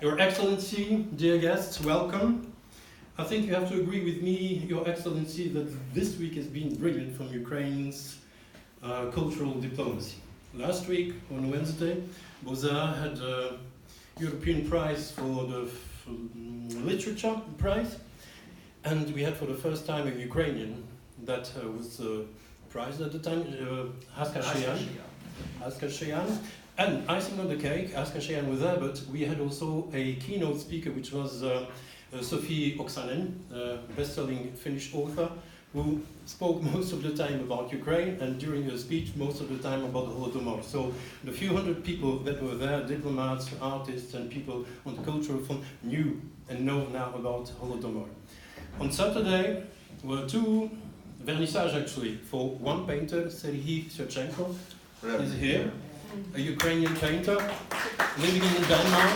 Your Excellency, dear guests, welcome. I think you have to agree with me, Your Excellency, that this week has been brilliant from Ukraine's cultural diplomacy. Last week, on Wednesday, Beaux-Arts had a European Prize for the Literature Prize, and we had for the first time a Ukrainian that was prized at the time, Askasheyan. And icing on the cake, Askasheyan was there, but we had also a keynote speaker, which was Sophie Oksanen, best-selling Finnish author, who spoke most of the time about Ukraine, and during her speech, most of the time about the Holodomor. So the few hundred people that were there, diplomats, artists, and people on the cultural front, knew and know now about Holodomor. On Saturday, were two vernissages actually, for one painter, Serhiy Shevchenko, is here, a Ukrainian painter living in Denmark.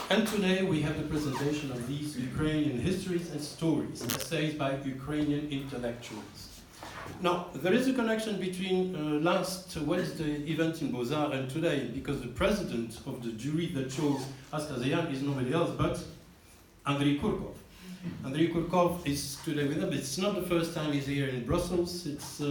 And today we have the presentation of these Ukrainian histories and stories, essays by Ukrainian intellectuals. Now, there is a connection between last Wednesday event in Beaux-Arts and today, because the president of the jury that chose Askasheyan is nobody else but Andrei Kurkov. Andrei Kurkov is today with us. It's not the first time he's here in Brussels. It's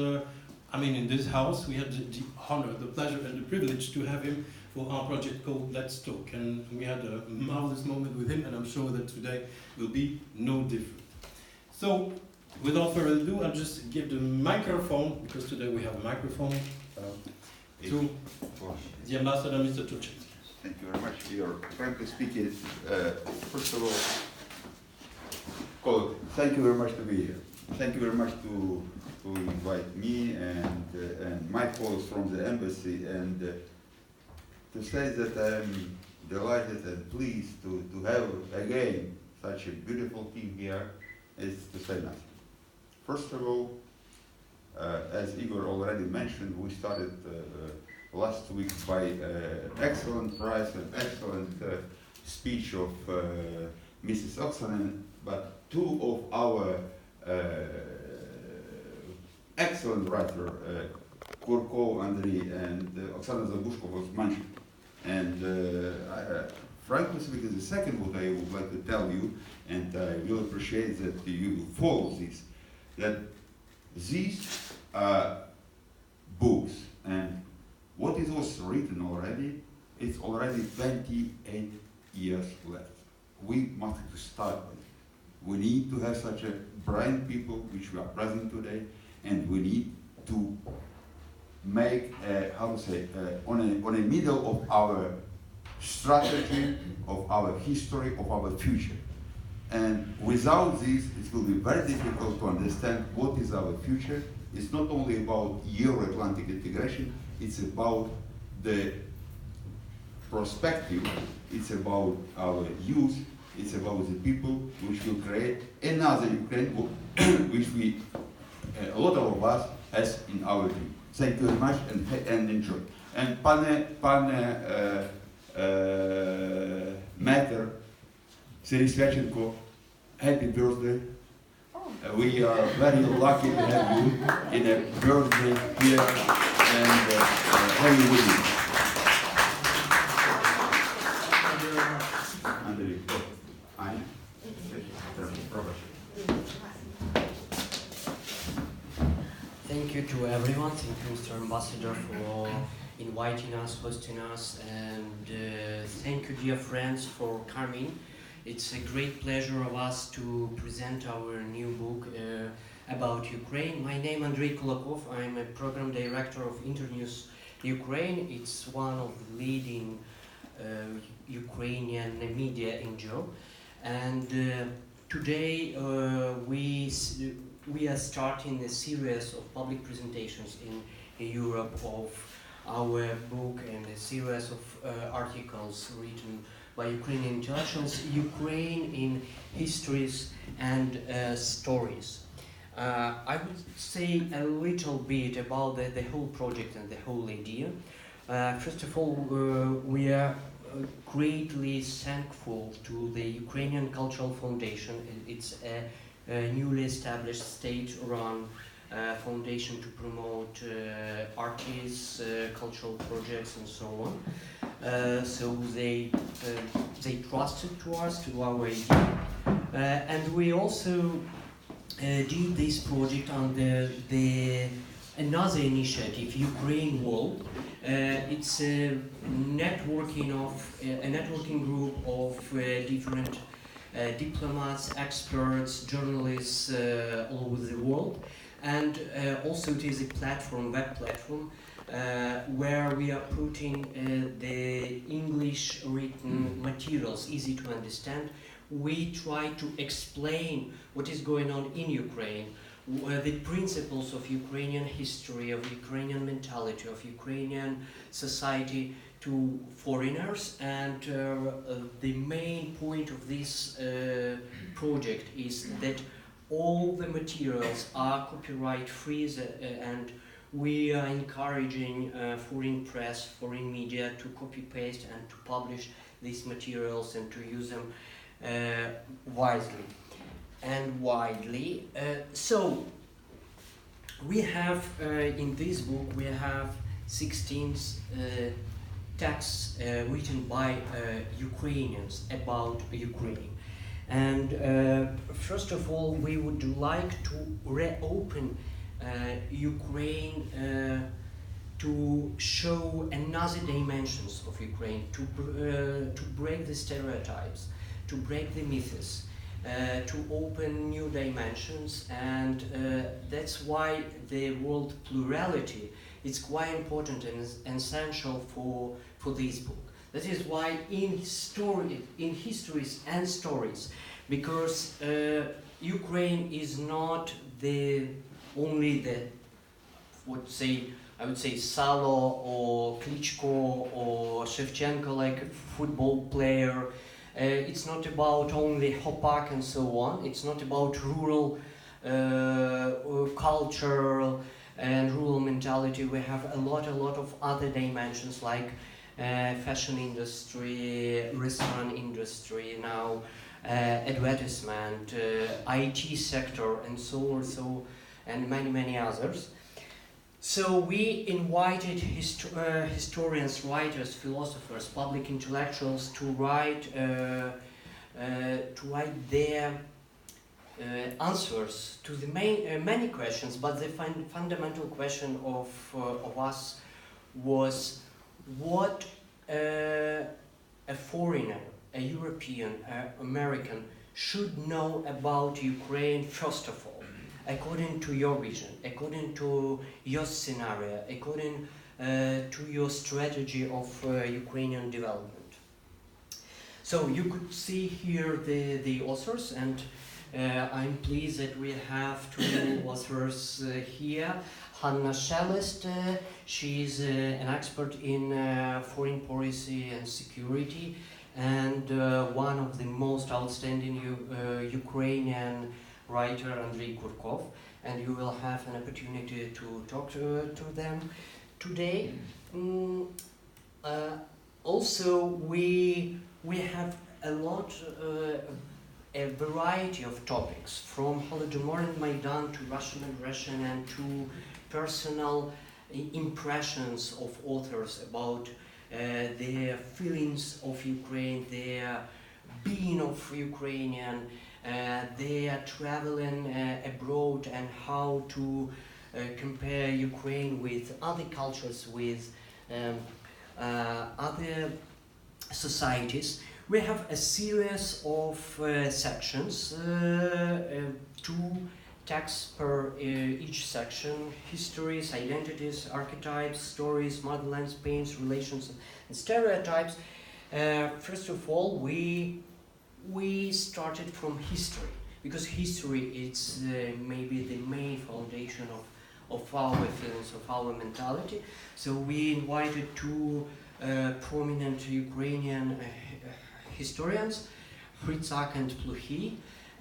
in this house, we had the honor, the pleasure, and the privilege to have him for our project called Let's Talk. And we had a marvelous moment with him, and I'm sure that today will be no different. So, without further ado, I'll just give the microphone, because today we have a microphone, to the ambassador, Mr. Turchin. Thank you very much. Frankly speaking, first of all, thank you very much to be here. Thank you very much to invite me and my colleagues from the embassy, and to say that I'm delighted and pleased to have again such a beautiful team here is to say nothing. First of all, as Igor already mentioned, we started last week by excellent prize and excellent speech of Mrs. Oksanen, but two of our excellent writer, Kurkov Andrei and Oksana Zabushko was mentioned. And frankly speaking, the second what I would like to tell you, and I will appreciate that you follow this, that these books and what it was written already, it's already 28 years left. We must start with it. We need to have such a bright people which we are present today, and we need to make, on a middle of our strategy, of our history, of our future. And without this, it will be very difficult to understand what is our future. It's not only about Euro-Atlantic integration, it's about the perspective, it's about our youth, it's about the people which will create another Ukraine, which we, a lot of us, has in our dream. Thank you very much and enjoy. And Pane Matter, Serhiy Shevchenko, happy birthday. We are very lucky to have you in a birthday here, and have you with you. Thank you to everyone. Thank you, Mr. Ambassador, for inviting us, hosting us, and thank you, dear friends, for coming. It's a great pleasure of us to present our new book about Ukraine. My name is Andrei Kulakov. I'm a program director of Internews Ukraine. It's one of the leading Ukrainian media NGO. And today we are starting a series of public presentations in Europe of our book, and a series of articles written by Ukrainian intellectuals, Ukraine in histories and stories. I would say a little bit about the whole project and the whole idea. First of all, we are greatly thankful to the Ukrainian Cultural Foundation. It's a newly established state-run foundation to promote artists, cultural projects, and so on. so they trusted to us, to our idea. And we also did this project under another initiative, Ukraine World. It's a networking group of different diplomats, experts, journalists all over the world, and also it is a platform, web platform, where we are putting the English written materials easy to understand. We try to explain what is going on in Ukraine, the principles of Ukrainian history, of Ukrainian mentality, of Ukrainian society to foreigners, and the main point of this project is that all the materials are copyright free, and we are encouraging foreign press, foreign media to copy paste and to publish these materials and to use them wisely and widely. So we have in this book we have 16 texts written by Ukrainians about Ukraine. And first of all, we would like to reopen Ukraine to show another dimensions of Ukraine, to break the stereotypes, to break the myths, to open new dimensions, and that's why the word plurality is quite important and essential for this book. That is why in histories and stories, because Ukraine is not only the I would say Salo or Klitschko or Shevchenko, like a football player. It's not about only Hopak and so on. It's not about rural culture and rural mentality. We have a lot of other dimensions like fashion industry, restaurant industry, now advertisement, IT sector, and so on, and many others. So we invited historians, writers, philosophers, public intellectuals to write their answers to the many questions, but the fundamental question of us was what a foreigner, a European, American should know about Ukraine first of all, according to your vision, according to your scenario, according to your strategy of Ukrainian development. So you could see here the authors, and I'm pleased that we have two authors here. Hanna Shelest, she's an expert in foreign policy and security, and one of the most outstanding Ukrainian writer, Andrei Kurkov, and you will have an opportunity to talk to them today. Also, we have a variety of topics, from Holodomor and Maidan to Russian aggression and to personal impressions of authors about their feelings of Ukraine, their being of Ukrainian, their traveling abroad, and how to compare Ukraine with other cultures, with other societies. We have a series of sections, 2 texts per each section: histories, identities, archetypes, stories, motherlands, pains, relations, and stereotypes. First of all, we started from history, because history is maybe the main foundation of our feelings, of our mentality. So we invited 2 prominent Ukrainian historians, Fritsak and Pluhi,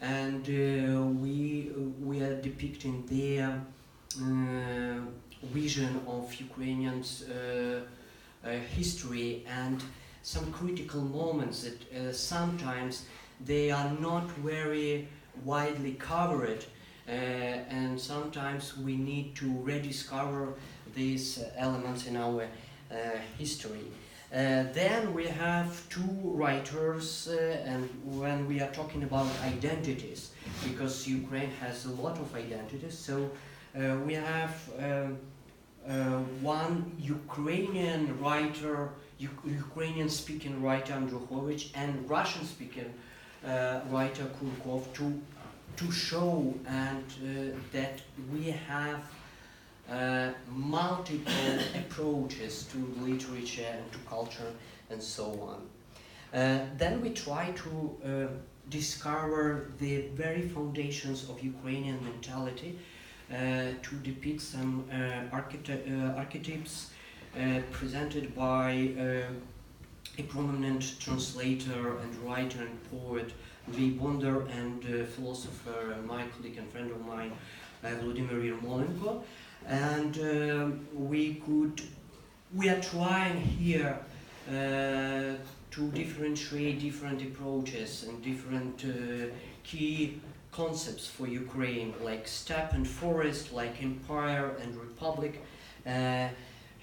and we are depicting their vision of Ukrainians' history and some critical moments that sometimes they are not very widely covered, and sometimes we need to rediscover these elements in our history. Then we have two writers, and when we are talking about identities, because Ukraine has a lot of identities, so we have one Ukrainian writer, Ukrainian-speaking writer Andruhovich, and Russian-speaking writer Kurkov to show and that we have multiple approaches to literature and to culture and so on. Then we try to discover the very foundations of Ukrainian mentality, to depict some archetypes presented by a prominent translator and writer and poet, Lee Bonder, and philosopher, my colleague and friend of mine, Vladimir Yermolenko. And we are trying here to differentiate different approaches and different key concepts for Ukraine, like steppe and forest, like empire and republic,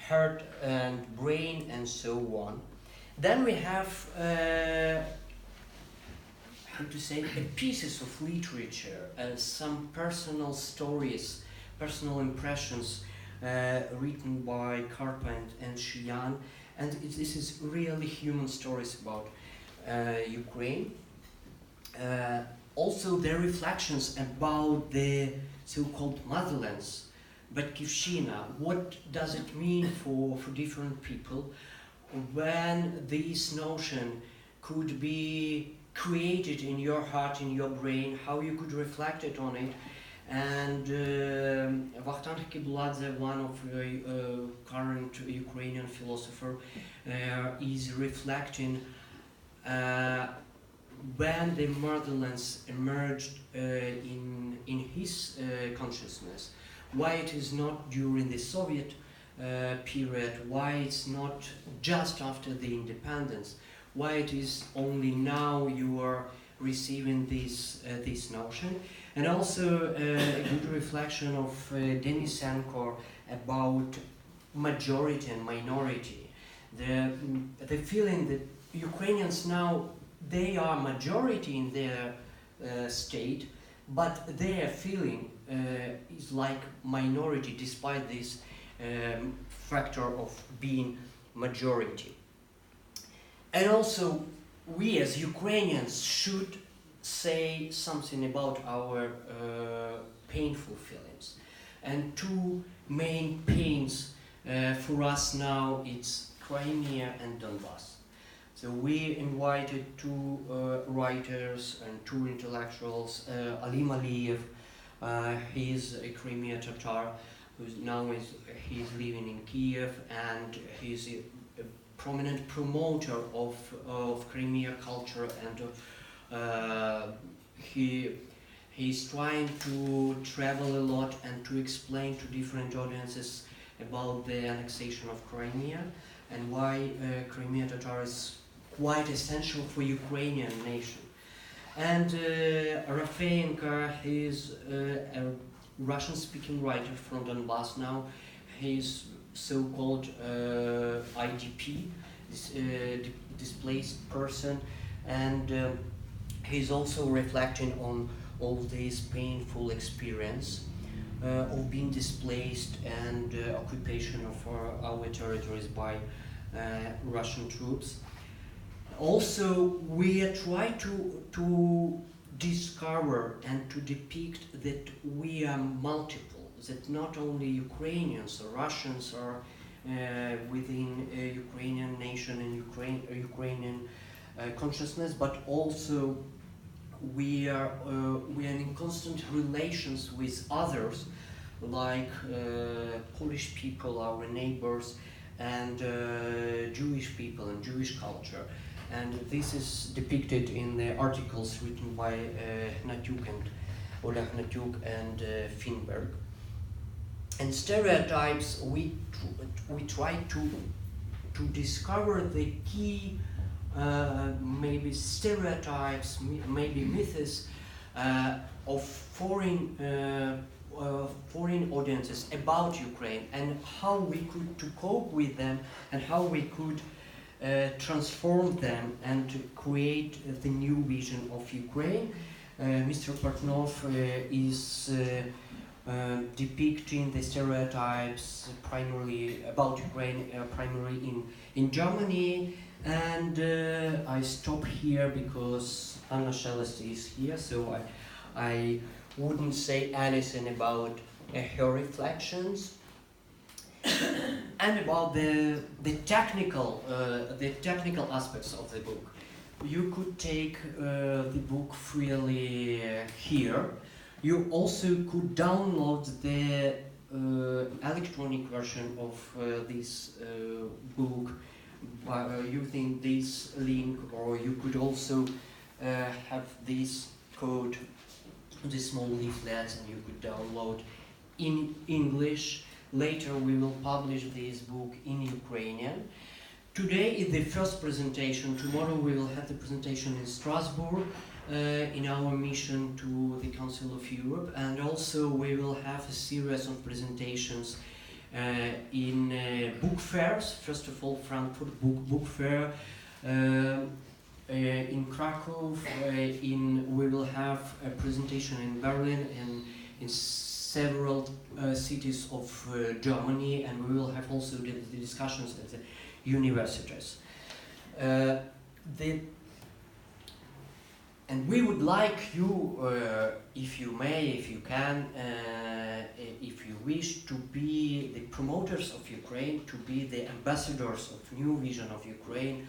heart and brain, and so on. Then we have how to say, pieces of literature, some personal stories, personal impressions written by Karpa and Shiyan, and this is really human stories about Ukraine. Also their reflections about the so-called motherlands, Batkivshina, what does it mean for different people, when this notion could be created in your heart, in your brain, how you could reflect it on it. And Vakhtang Kibladze, one of current Ukrainian philosopher, is reflecting when the motherlands emerged in his consciousness, why it is not during the Soviet period, why it's not just after the independence, why it is only now you are receiving this notion. And also a good reflection of Denisenko about majority and minority. The feeling that Ukrainians now, they are majority in their state, but their feeling is like minority despite this factor of being majority. And also, we as Ukrainians should say something about our painful feelings. And two main pains for us now, it's Crimea and Donbass. So we invited two writers and two intellectuals, Alim Aliyev, he's a Crimea Tatar, who's he's living in Kiev, and he's a prominent promoter of Crimea culture, and he's trying to travel a lot and to explain to different audiences about the annexation of Crimea and why Crimea Tatar is quite essential for Ukrainian nation. And Rafeenka, he's a Russian-speaking writer from Donbass now. He's so-called IDP, displaced person, and he's also reflecting on all this painful experience of being displaced and occupation of our territories by Russian troops. Also, we try to discover and to depict that we are multiple, that not only Ukrainians or Russians are within a Ukrainian nation and Ukrainian consciousness, but also we are in constant relations with others, like Polish people, our neighbors, and Jewish people and Jewish culture. And this is depicted in the articles written by Hnatyuk and Oleg Hnatyuk and Finberg. And stereotypes, we try to discover the key maybe stereotypes, maybe myths of foreign audiences about Ukraine, and how we could to cope with them, and how we could transform them and to create the new vision of Ukraine. Mr. Portnov is depicting the stereotypes primarily about Ukraine, primarily in Germany. And I stop here because Anna Shelest is here, so I wouldn't say anything about her reflections and about the technical aspects of the book. You could take the book freely here. You also could download the electronic version of this book by using this link, or you could also have this code, this small leaflet, and you could download in English. Later we will publish this book in Ukrainian. Today is the first presentation. Tomorrow we will have the presentation in Strasbourg in our mission to the Council of Europe, and also we will have a series of presentations in book fairs. First of all, Frankfurt Book Fair, in Krakow, we will have a presentation in Berlin and in several cities of Germany, and we will have also the discussions at the universities. And we would like you, if you may, if you can, if you wish, to be the promoters of Ukraine, to be the ambassadors of new vision of Ukraine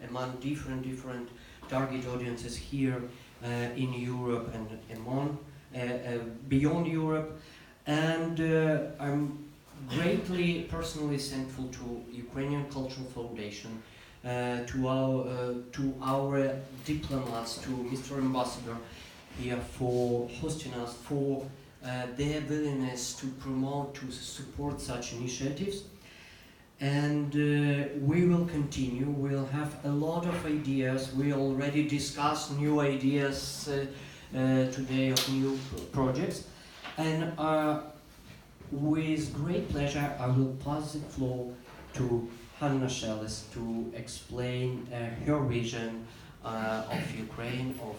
among different target audiences here in Europe and among beyond Europe. And I'm greatly personally thankful to Ukrainian Cultural Foundation, to our diplomats, to Mr. Ambassador here for hosting us, for their willingness to promote, to support such initiatives. And we will continue. We'll have a lot of ideas. We already discussed new ideas today of new projects. And with great pleasure, I will pass the floor to Hanna Shelest to explain her vision of Ukraine, of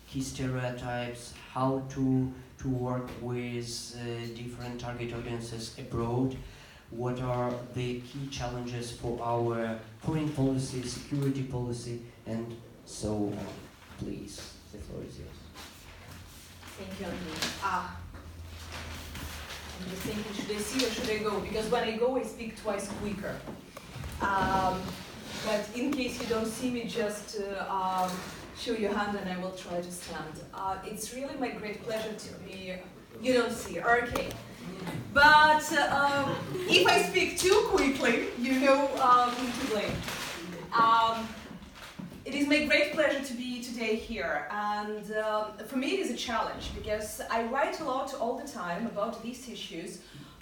key stereotypes, how to work with different target audiences abroad, what are the key challenges for our foreign policy, security policy, and so on. Please, the floor is yours. Thank you, Andrew. I'm just thinking, should I see or should I go? Because when I go, I speak twice quicker. But in case you don't see me, just show your hand and I will try to stand. It's really my great pleasure to be, you don't see, okay. But if I speak too quickly, you know who to blame. It is my great pleasure to be today here, and for me it is a challenge because I write a lot all the time about these issues,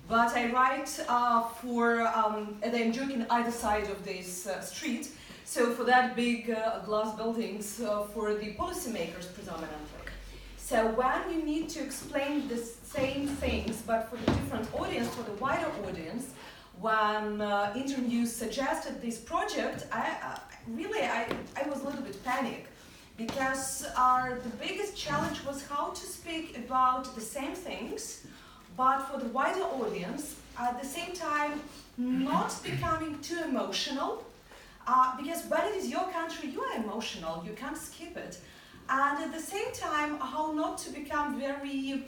but I write and I'm joking either side of this street, so for that big glass buildings for the policymakers predominantly. So when you need to explain the same things but for the different audience, for the wider audience, when interviews suggested this project, I was a little bit panicked because the biggest challenge was how to speak about the same things but for the wider audience, at the same time not becoming too emotional, because when it is your country you are emotional, you can't skip it, and at the same time how not to become very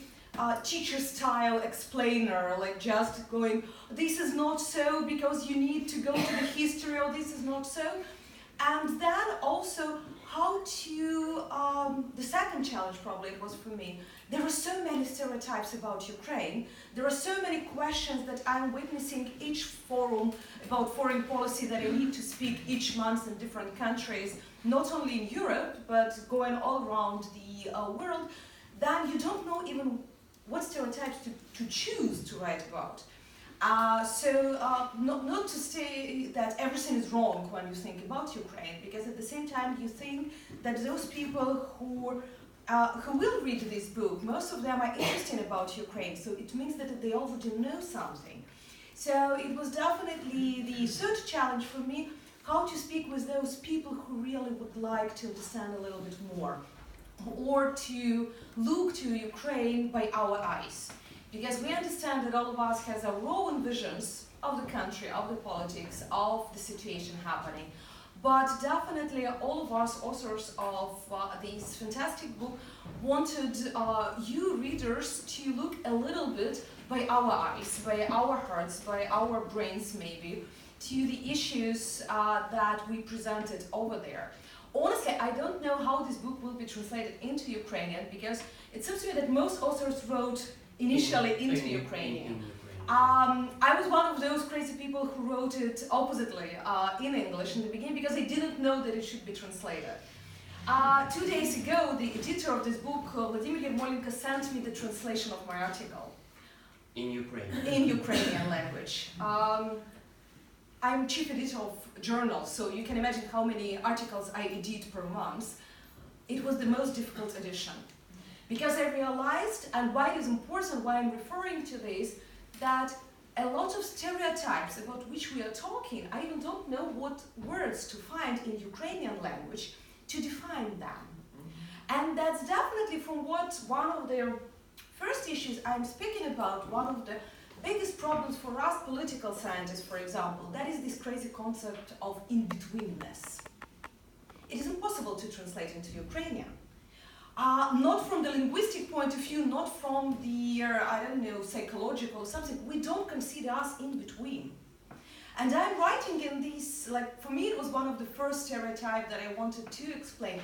teacher style explainer, like just going, this is not so because you need to go to the history, or this is not so. And then also how to, the second challenge probably it was for me, there are so many stereotypes about Ukraine, there are so many questions that I'm witnessing each forum about foreign policy that I need to speak each month in different countries, not only in Europe, but going all around the world, then you don't know even what stereotypes to choose to write about. Not to say that everything is wrong when you think about Ukraine, because at the same time you think that those people who will read this book, most of them are interested about Ukraine, so it means that they already know something. So it was definitely the third challenge for me how to speak with those people who really would like to understand a little bit more, or to look to Ukraine by our eyes. Because we understand that all of us has our own visions of the country, of the politics, of the situation happening. But definitely all of us authors of this fantastic book wanted you readers to look a little bit by our eyes, by our hearts, by our brains maybe, to the issues that we presented over there. Honestly, I don't know how this book will be translated into Ukrainian, because it seems to me that most authors wrote initially into Ukrainian. I was one of those crazy people who wrote it oppositely in English in the beginning, because I didn't know that it should be translated. 2 days ago, the editor of this book, Vladimir Yermolenko, sent me the translation of my article. In Ukrainian? In Ukrainian language. I'm chief editor of journals, so you can imagine how many articles I edit per month. It was the most difficult edition. Because I realized, and why it is important, why I'm referring to this, that a lot of stereotypes about which we are talking, I even don't know what words to find in Ukrainian language to define them. And that's definitely from what one of the first issues I'm speaking about, one of the biggest problems for us political scientists, for example, that is this crazy concept of in-betweenness. It is impossible to translate into Ukrainian. Not from the linguistic point of view, not from the, I don't know, psychological something. We don't consider us in between. And I'm writing in this, like, for me it was one of the first stereotypes that I wanted to explain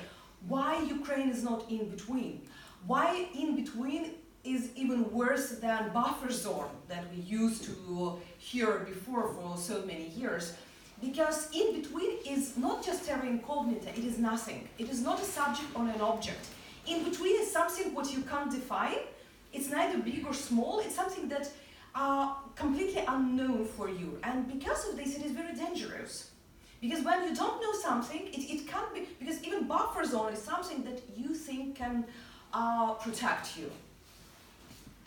why Ukraine is not in between. Why in between is even worse than buffer zone that we used to hear before for so many years. Because in between is not just terra incognita, it is nothing. It is not a subject or an object. In between is something what you can't define. It's neither big or small. It's something that completely unknown for you. And because of this, it is very dangerous. Because when you don't know something, it can't be, because even buffer zone is something that you think can protect you.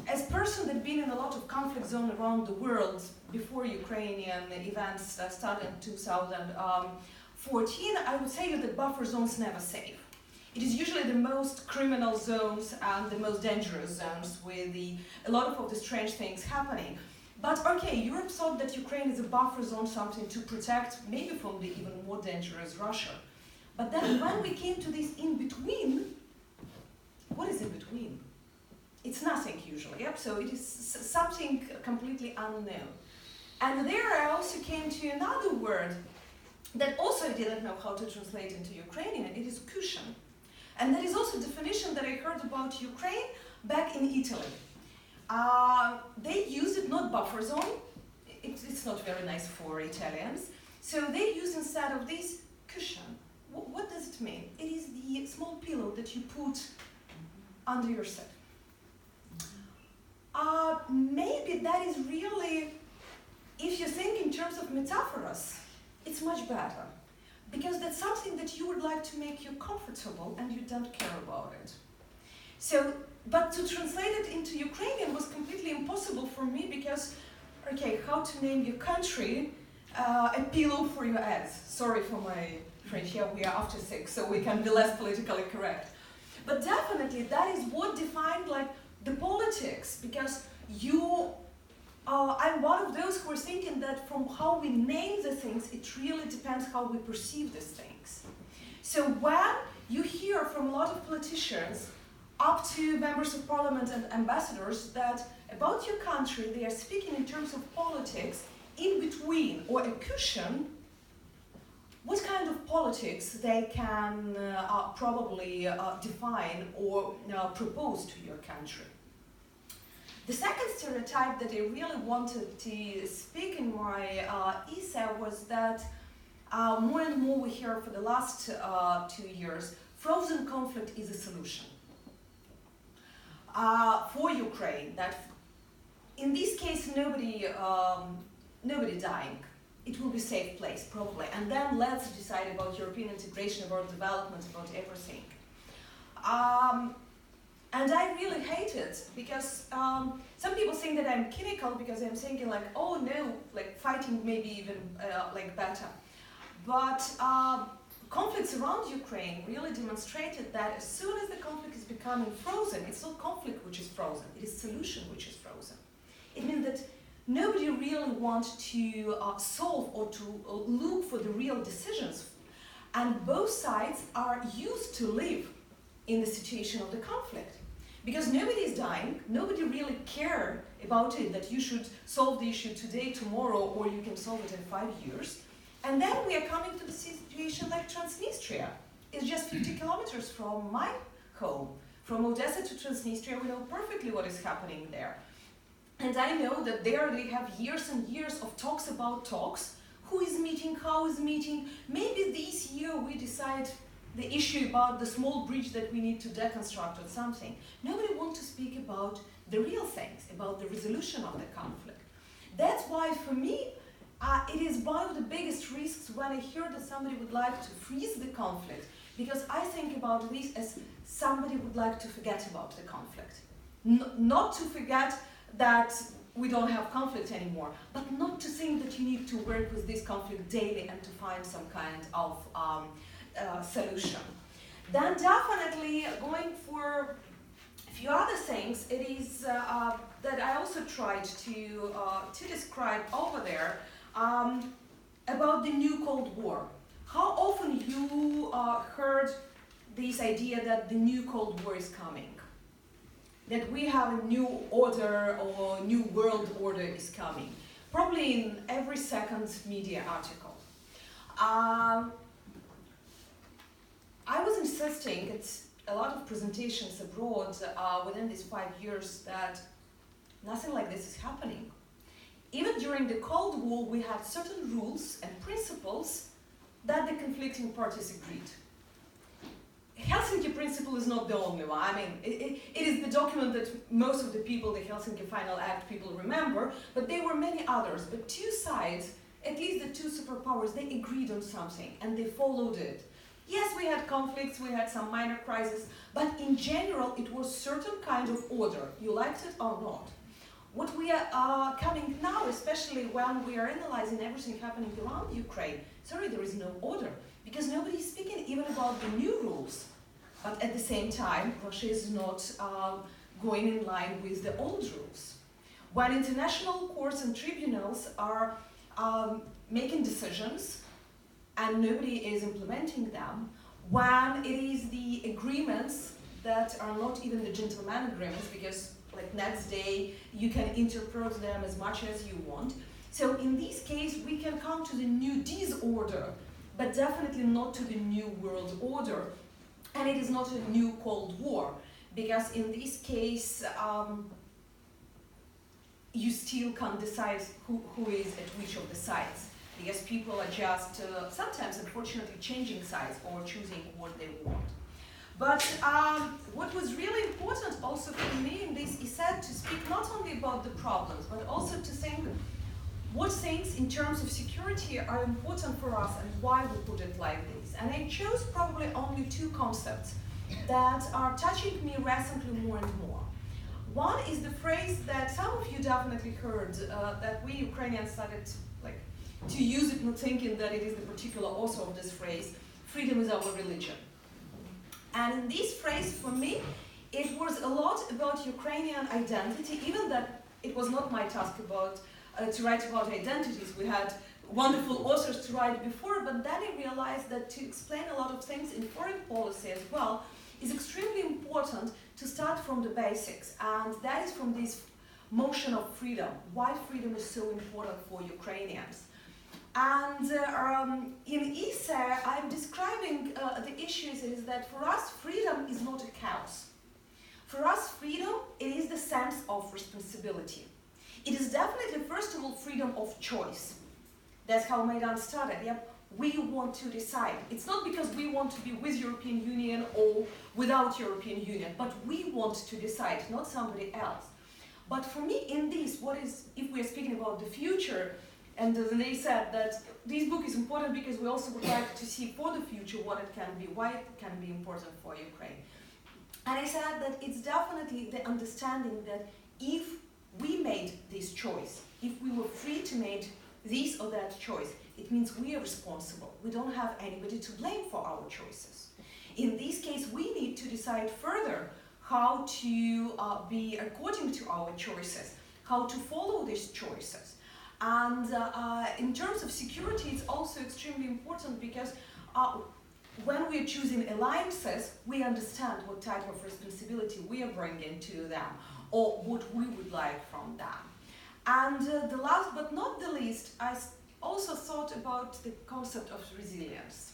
As a person that's been in a lot of conflict zone around the world before Ukrainian events started in 2014, I would say that buffer zones never safe. It is usually the most criminal zones and the most dangerous zones with a lot of the strange things happening. But okay, Europe thought that Ukraine is a buffer zone, something to protect maybe from the even more dangerous Russia. But then when we came to this in-between, what is in-between? It's nothing usually, yep? So it is something completely unknown. And there I also came to another word that also I didn't know how to translate into Ukrainian. It is cushion. And that is also a definition that I heard about Ukraine back in Italy. They used it, not buffer zone. It's not very nice for Italians. So they use instead of this cushion. What does it mean? It is the small pillow that you put under yourself. Maybe that is really, if you think in terms of metaphors, it's much better. Because that's something that you would like to make you comfortable and you don't care about it. So, but to translate it into Ukrainian was completely impossible for me because, okay, how to name your country, a pillow for your ass. Sorry for my French, here we are after 6, so we can be less politically correct. But definitely that is what defined like the politics, because I'm one of those who are thinking that from how we name the things, it really depends how we perceive these things. So when you hear from a lot of politicians, up to members of parliament and ambassadors, that about your country, they are speaking in terms of politics, in between, or a cushion, what kind of politics they can probably define or propose to your country. The second stereotype that I really wanted to speak in my essay was that more and more we hear for the last 2 years, frozen conflict is a solution for Ukraine. That in this case, nobody dying. It will be a safe place, probably. And then let's decide about European integration, about development, about everything. And I really hate it because some people think that I'm cynical because I'm thinking like, oh no, like fighting maybe even like better. but conflicts around Ukraine really demonstrated that as soon as the conflict is becoming frozen, it's not conflict which is frozen, it is solution which is frozen. It means that nobody really wants to solve or to look for the real decisions, and both sides are used to live in the situation of the conflict. Because nobody is dying, nobody really cares about it, that you should solve the issue today, tomorrow, or you can solve it in 5 years. And then we are coming to the situation like Transnistria. It's just 50 kilometers from my home. From Odessa to Transnistria, we know perfectly what is happening there. And I know that there they have years and years of talks about talks. Who is meeting, how is meeting. Maybe this year we decide the issue about the small bridge that we need to deconstruct or something. Nobody wants to speak about the real things, about the resolution of the conflict. That's why for me, it is one of the biggest risks when I hear that somebody would like to freeze the conflict, because I think about this as somebody would like to forget about the conflict. Not to forget that we don't have conflict anymore, but not to think that you need to work with this conflict daily and to find some kind of solution. Then definitely going for a few other things, it is that I also tried to describe over there about the new Cold War. How often you heard this idea that the new Cold War is coming? That we have a new order or new world order is coming. Probably in every second media article. I was insisting at a lot of presentations abroad within these 5 years that nothing like this is happening. Even during the Cold War, we had certain rules and principles that the conflicting parties agreed. Helsinki Principle is not the only one. I mean, it is the document that most of the people, the Helsinki Final Act people remember, but there were many others. But two sides, at least the two superpowers, they agreed on something and they followed it. Yes, we had conflicts, we had some minor crises, but in general, it was certain kind of order. You liked it or not. What we are coming now, especially when we are analyzing everything happening around Ukraine, sorry, there is no order, because nobody is speaking even about the new rules. But at the same time, Russia is not going in line with the old rules. When international courts and tribunals are making decisions and nobody is implementing them, when it is the agreements that are not even the gentleman agreements, because like next day you can interpret them as much as you want. So in this case, we can come to the new disorder, but definitely not to the new world order. And it is not a new Cold War, because in this case, you still can't decide who is at which of the sides, because people are just sometimes, unfortunately, changing sides or choosing what they want. But what was really important also for me in this is to speak not only about the problems, but also to think what things in terms of security are important for us and why we put it like this. And I chose probably only two concepts that are touching me recently more and more. One is the phrase that some of you definitely heard, that we Ukrainians started to use it, not thinking that it is the particular author of this phrase, freedom is our religion. And in this phrase, for me, it was a lot about Ukrainian identity, even that it was not my task to write about identities. We had wonderful authors to write before, but then I realized that to explain a lot of things in foreign policy as well is extremely important to start from the basics, and that is from this motion of freedom, why freedom is so important for Ukrainians. And in essay, I'm describing the issues is that for us, freedom is not a chaos. For us, freedom, it is the sense of responsibility. It is definitely, first of all, freedom of choice. That's how Maidan started. Yep, we want to decide. It's not because we want to be with European Union or without European Union, but we want to decide, not somebody else. But for me, in this, what is, if we are speaking about the future, and they said that this book is important because we also would like to see for the future what it can be, why it can be important for Ukraine. And I said that it's definitely the understanding that if we made this choice, if we were free to make this or that choice, It means we are responsible. We don't have anybody to blame for our choices. In this case, we need to decide further how to be according to our choices, how to follow these choices. And in terms of security, it's also extremely important because when we are choosing alliances, we understand what type of responsibility we are bringing to them or what we would like from them. And the last but not the least, I also thought about the concept of resilience,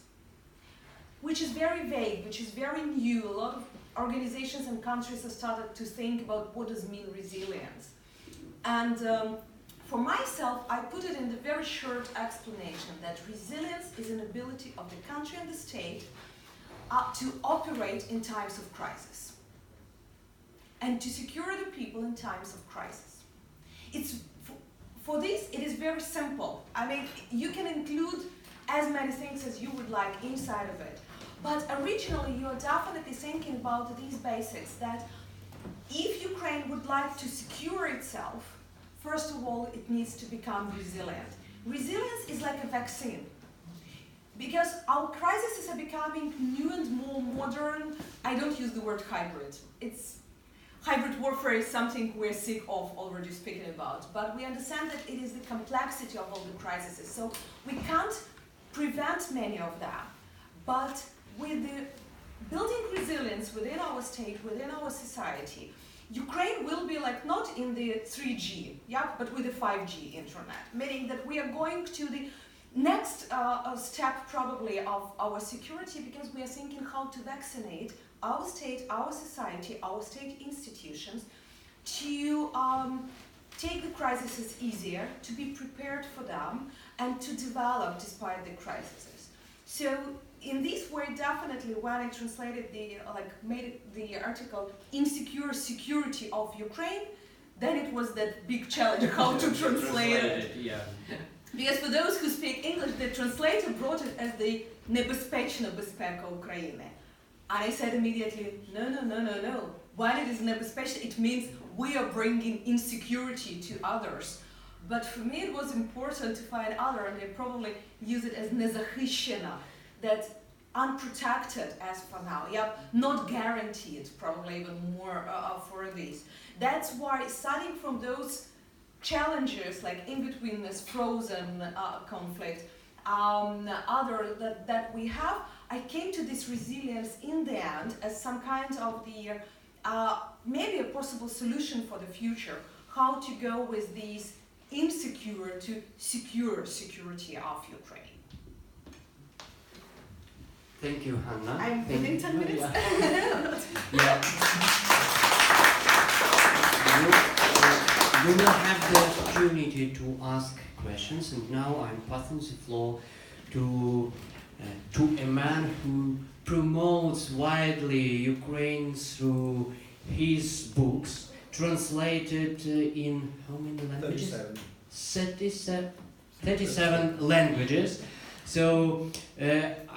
which is very vague, which is very new. A lot of organizations and countries have started to think about what does mean resilience. And for myself, I put it in the very short explanation that resilience is an ability of the country and the state to operate in times of crisis and to secure the people in times of crisis. For this, it is very simple. I mean, you can include as many things as you would like inside of it. But originally, you are definitely thinking about these basics, that if Ukraine would like to secure itself, first of all, it needs to become resilient. Resilience is like a vaccine. Because our crises are becoming new and more modern. I don't use the word hybrid. Hybrid warfare is something we're sick of already speaking about. But we understand that it is the complexity of all the crises. So we can't prevent many of them. But with the building resilience within our state, within our society, Ukraine will be like not in the 3G, yeah, but with the 5G internet, meaning that we are going to the next step probably of our security, because we are thinking how to vaccinate our state, our society, our state institutions to take the crises easier, to be prepared for them, and to develop despite the crises. So in this way, definitely, when I translated made the article "Insecure Security of Ukraine," then it was that big challenge how to translate it. Yeah. Because for those who speak English, the translator brought it as the "Небезпечна безпека України." And I said immediately, no. When it is небезпечна, it means we are bringing insecurity to others. But for me, it was important to find other, and they probably use it as незахищена, that unprotected as for now, yeah, not guaranteed, probably even more for this. That's why starting from those challenges, like in between this frozen conflict, other that we have, I came to this resilience in the end as some kind of the maybe a possible solution for the future, how to go with these insecure to secure security of Ukraine. Thank you, Hanna. I'm within 10 minutes. Yeah. You will have the opportunity to ask questions, and now I'm passing the floor to a man who promotes widely Ukraine through his books, translated in how many languages? 37 languages. So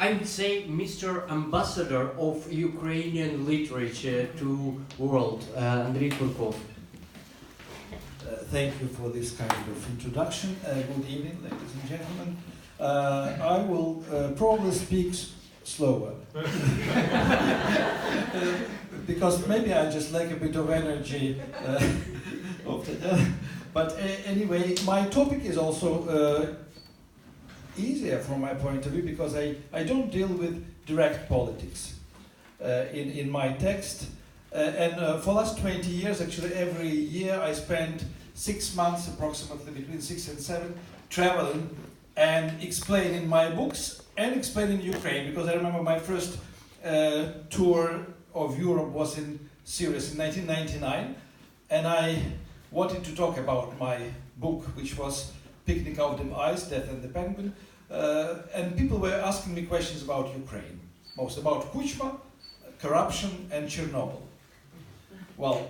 I would say Mr. Ambassador of Ukrainian literature to world, Andrei Kurkov. Thank you for this kind of introduction. Good evening, ladies and gentlemen. I will probably speak slower. Because maybe I just lack a bit of energy. But anyway, my topic is also easier from my point of view, because I don't deal with direct politics in my text. And for the last 20 years, actually, every year I spend 6 months, approximately between 6 and 7, traveling and explaining my books and explaining Ukraine, because I remember my first tour of Europe was in Syria in 1999, and I wanted to talk about my book, which was Picnic of the Ice, Death and the Penguin, and people were asking me questions about Ukraine, most about Kuchma, corruption, and Chernobyl. Well,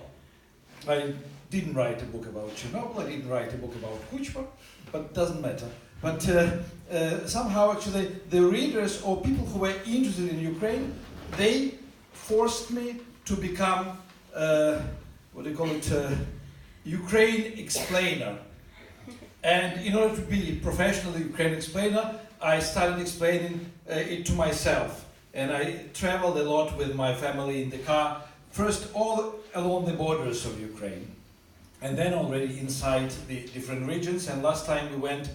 I didn't write a book about Chernobyl, I didn't write a book about Kuchma, but it doesn't matter. But somehow, actually, the readers or people who were interested in Ukraine, they forced me to become, Ukraine explainer. And in order to be a professional Ukrainian explainer, I started explaining it to myself. And I traveled a lot with my family in the car, first all along the borders of Ukraine, and then already inside the different regions. And last time we went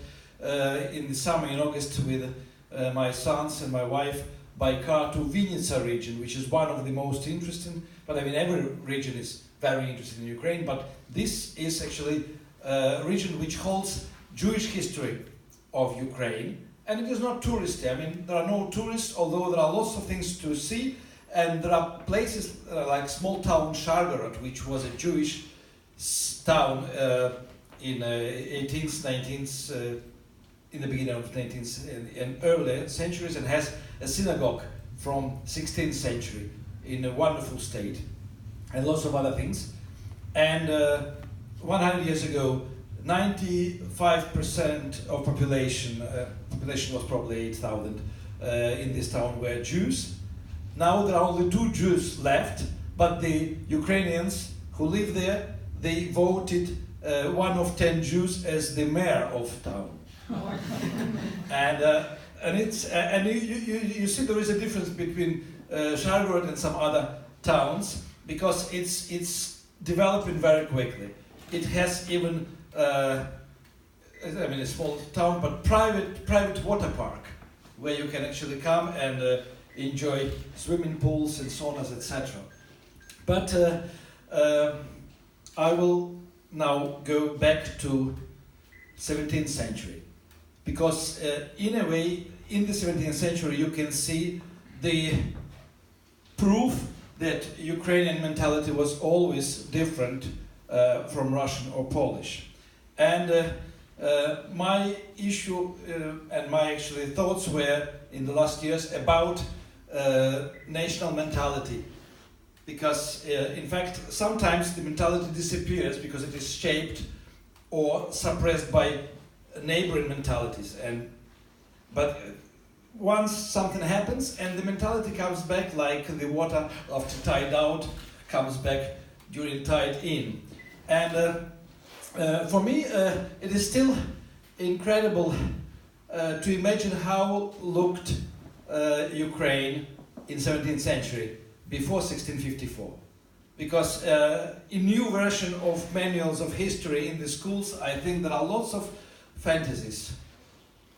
in the summer, in August, with my sons and my wife by car to Vinnytsia region, which is one of the most interesting, but I mean every region is very interesting in Ukraine, but this is actually a region which holds Jewish history of Ukraine. And it is not touristy. I mean, there are no tourists, although there are lots of things to see. And there are places like small town Shargorod, which was a Jewish town in 18th, 19th, in the beginning of 19th and early centuries, and has a synagogue from 16th century in a wonderful state, and lots of other things. And 100 years ago, 95% of population was probably 8,000 in this town were Jews. Now there are only 2 Jews left, but the Ukrainians who live there, they voted one of 10 Jews as the mayor of town. And you see there is a difference between Shargorod and some other towns, because it's developing very quickly. It has even I mean a small town, but private water park where you can actually come and enjoy swimming pools and saunas, etc. But I will now go back to 17th century, because in a way in the 17th century you can see the proof that Ukrainian mentality was always different from Russian or Polish. And my issue and my actually thoughts were in the last years about national mentality, because in fact sometimes the mentality disappears because it is shaped or suppressed by neighboring mentalities, but once something happens and the mentality comes back, like the water after tide out comes back during tide in. And for me it is still incredible to imagine how looked Ukraine in 17th century before 1654, because in new version of manuals of history in the schools I think there are lots of fantasies,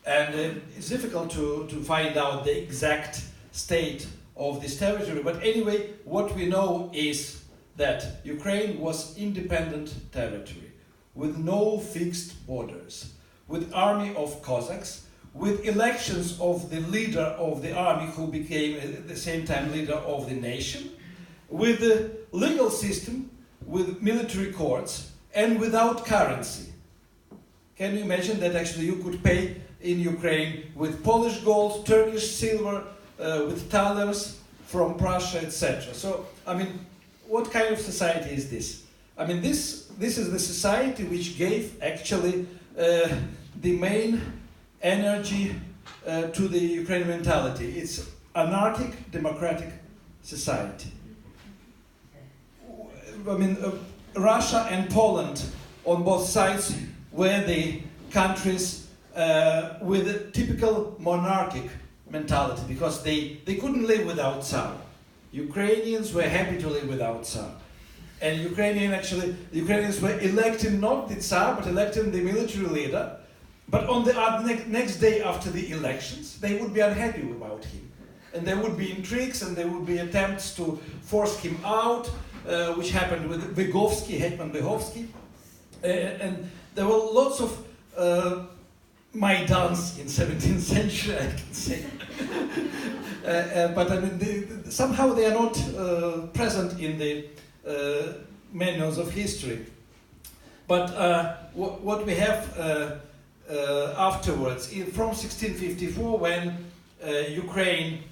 and it's difficult to find out the exact state of this territory. But anyway, what we know is that Ukraine was independent territory with no fixed borders, with army of Cossacks, with elections of the leader of the army who became at the same time leader of the nation, with a legal system, with military courts, and without currency. Can you imagine that actually you could pay in Ukraine with Polish gold, Turkish silver, with thalers from Prussia, etc. So, I mean, what kind of society is this? I mean, this is the society which gave actually the main energy to the Ukrainian mentality. It's anarchic, democratic society. I mean, Russia and Poland on both sides were the countries with a typical monarchic mentality, because they couldn't live without Tsar. Ukrainians were happy to live without Tsar. And Ukrainians were electing not the Tsar, but electing the military leader. But on the next day after the elections, they would be unhappy about him. And there would be intrigues, and there would be attempts to force him out, which happened with Vygovsky, Hetman Vygovsky. And there were lots of Maidans in 17th century, I can say. But I mean, somehow they are not present in the manuals of history. But what we have afterwards, from 1654, when Ukraine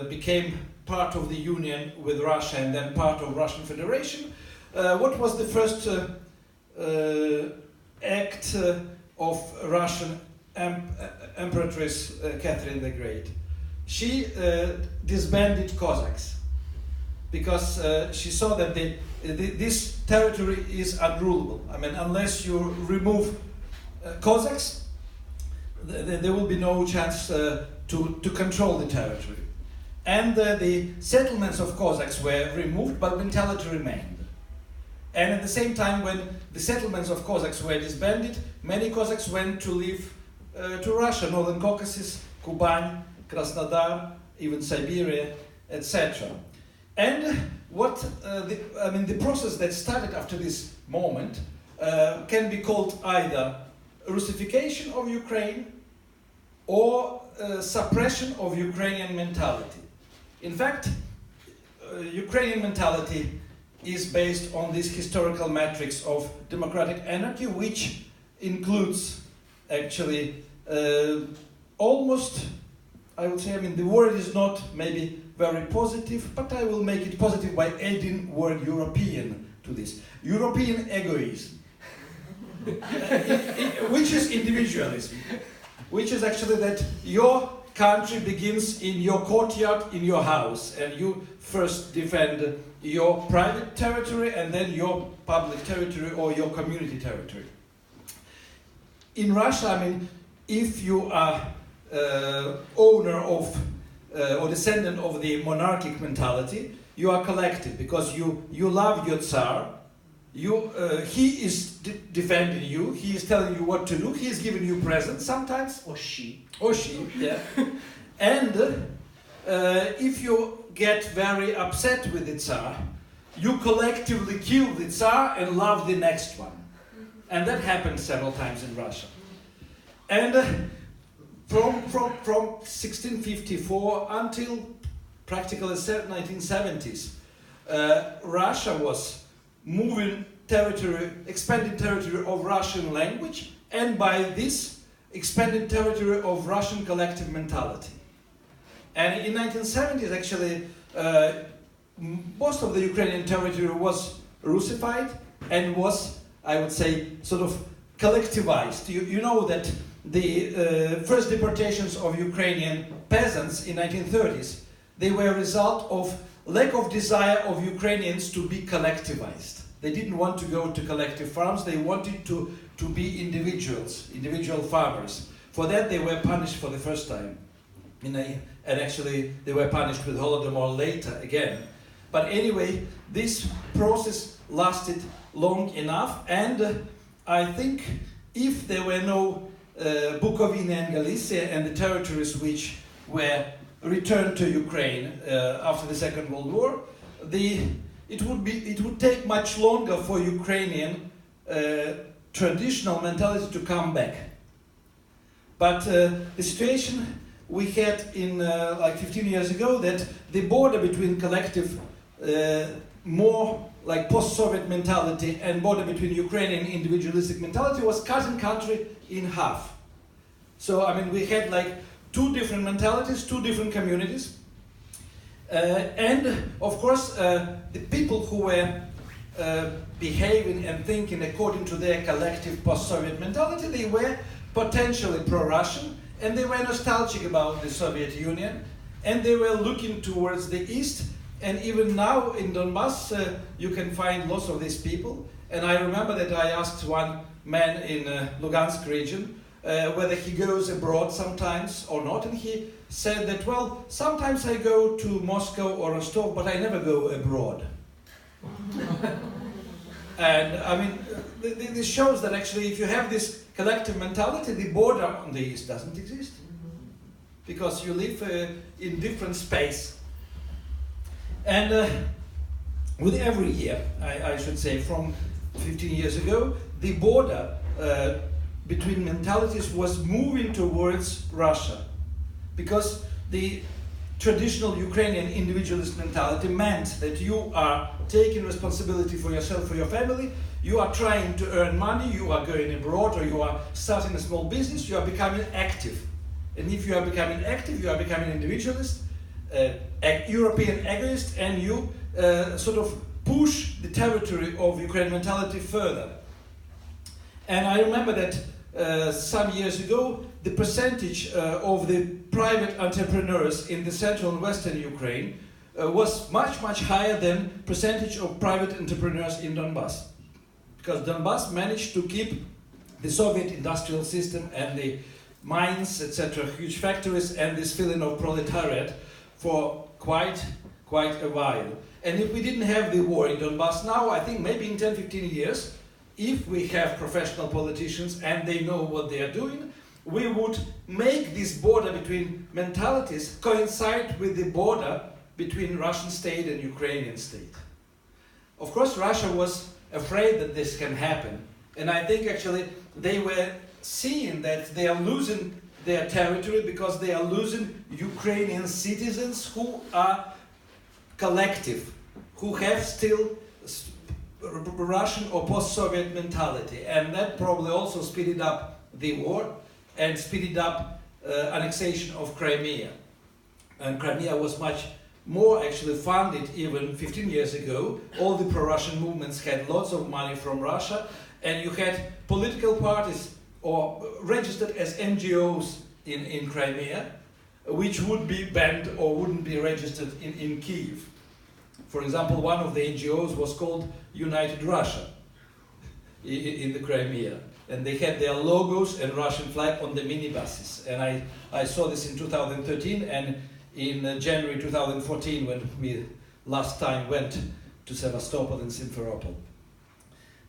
became part of the union with Russia and then part of Russian Federation, what was the first act of Russian Empress Catherine the Great? She disbanded Cossacks, because she saw that this territory is unrulable. I mean, unless you remove Cossacks, there will be no chance to control the territory. And the settlements of Cossacks were removed, but mentality remained. And at the same time, when the settlements of Cossacks were disbanded, many Cossacks went to live to Russia, Northern Caucasus, Kuban, Krasnodar, even Siberia, etc. And what the process that started after this moment can be called either Russification of Ukraine or suppression of Ukrainian mentality. In fact, Ukrainian mentality is based on this historical matrix of democratic anarchy, which includes actually almost, I would say, the word is not maybe very positive, but I will make it positive by adding word European to this. European egoism, which is individualism, which is actually that your country begins in your courtyard, in your house, and you first defend your private territory and then your public territory or your community territory. In Russia, if you are owner of or descendant of the monarchic mentality, you are collective because you love your Tsar. He is defending you. He is telling you what to do. He is giving you presents sometimes, Or she. yeah. And if you get very upset with the Tsar, you collectively kill the Tsar and love the next one. And that happened several times in Russia. And from 1654 until practically 1970s, Russia was moving territory, expanding territory of Russian language, and by this, expanding territory of Russian collective mentality. And in 1970s, actually, most of the Ukrainian territory was Russified and was, I would say, sort of collectivized. You know that the first deportations of Ukrainian peasants in 1930s, they were a result of lack of desire of Ukrainians to be collectivized. They didn't want to go to collective farms, they wanted to be individuals, individual farmers. For that they were punished for the first time. And actually they were punished with Holodomor later again. But anyway, this process lasted long enough, and I think if there were no Bukovina and Galicia and the territories which were returned to Ukraine after the Second World War, it would take much longer for Ukrainian traditional mentality to come back. But the situation we had in like 15 years ago, that the border between collective, more like post-Soviet mentality and border between Ukrainian individualistic mentality was cutting country in half. So we had like two different mentalities, two different communities. And of course, the people who were behaving and thinking according to their collective post-Soviet mentality, they were potentially pro-Russian, and they were nostalgic about the Soviet Union, and they were looking towards the East. And even now in Donbass, you can find lots of these people. And I remember that I asked one man in Lugansk region whether he goes abroad sometimes or not, and he said that, well, sometimes I go to Moscow or Rostov, but I never go abroad. And this shows that actually if you have this collective mentality, the border on the East doesn't exist. Because you live in different space. And with every year, I should say, from 15 years ago, the border between mentalities was moving towards Russia. Because the traditional Ukrainian individualist mentality meant that you are taking responsibility for yourself, for your family, you are trying to earn money, you are going abroad, or you are starting a small business, you are becoming active. And if you are becoming active, you are becoming individualist, European egoist, and you sort of push the territory of Ukrainian mentality further. And I remember that some years ago, the percentage of the private entrepreneurs in the central and western Ukraine was much, much higher than percentage of private entrepreneurs in Donbass. Because Donbass managed to keep the Soviet industrial system and the mines, etc., huge factories, and this feeling of proletariat for quite a while. And if we didn't have the war in Donbass now, I think maybe in 10, 15 years, if we have professional politicians and they know what they are doing, we would make this border between mentalities coincide with the border between Russian state and Ukrainian state. Of course, Russia was afraid that this can happen. And I think actually they were seeing that they are losing their territory because they are losing Ukrainian citizens who are collective, who have still Russian or post-Soviet mentality. And that probably also speeded up the war and speeded up annexation of Crimea. And Crimea was much more actually funded even 15 years ago. All the pro-Russian movements had lots of money from Russia, and you had political parties or registered as NGOs in Crimea, which would be banned or wouldn't be registered in Kyiv. For example, one of the NGOs was called United Russia in the Crimea, and they had their logos and Russian flag on the minibuses. And I saw this in 2013 and in January 2014 when we last time went to Sevastopol and Simferopol.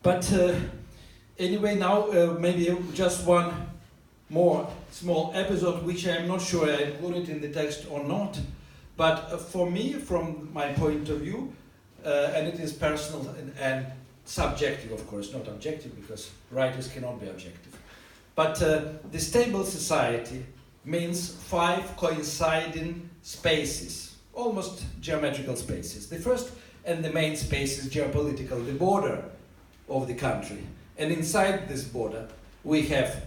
But anyway, now maybe just one more small episode, which I'm not sure I included in the text or not. But for me, from my point of view, and it is personal and subjective, of course, not objective, because writers cannot be objective. But the stable society means 5 coinciding spaces, almost geometrical spaces. The first and the main space is geopolitical, the border of the country. And inside this border, we have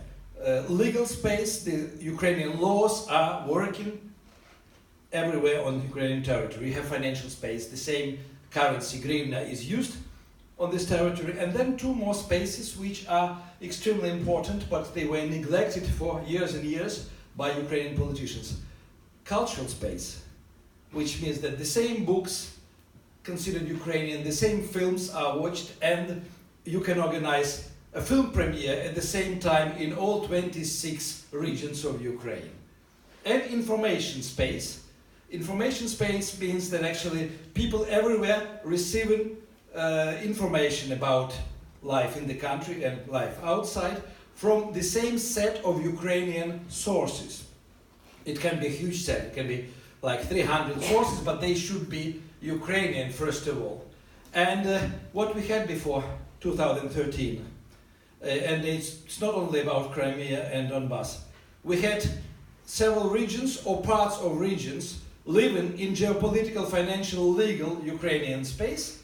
legal space. The Ukrainian laws are working everywhere on Ukrainian territory. We have financial space. The same currency, hryvnia, is used on this territory. And then 2 more spaces which are extremely important, but they were neglected for years and years by Ukrainian politicians. Cultural space, which means that the same books considered Ukrainian, the same films are watched, and you can organize a film premiere at the same time in all 26 regions of Ukraine. And information space. Information space means that actually people everywhere receiving information about life in the country and life outside from the same set of Ukrainian sources. It can be a huge set, it can be like 300 sources, but they should be Ukrainian first of all. And what we had before 2013, and it's not only about Crimea and Donbass, we had several regions or parts of regions living in geopolitical, financial, legal Ukrainian space,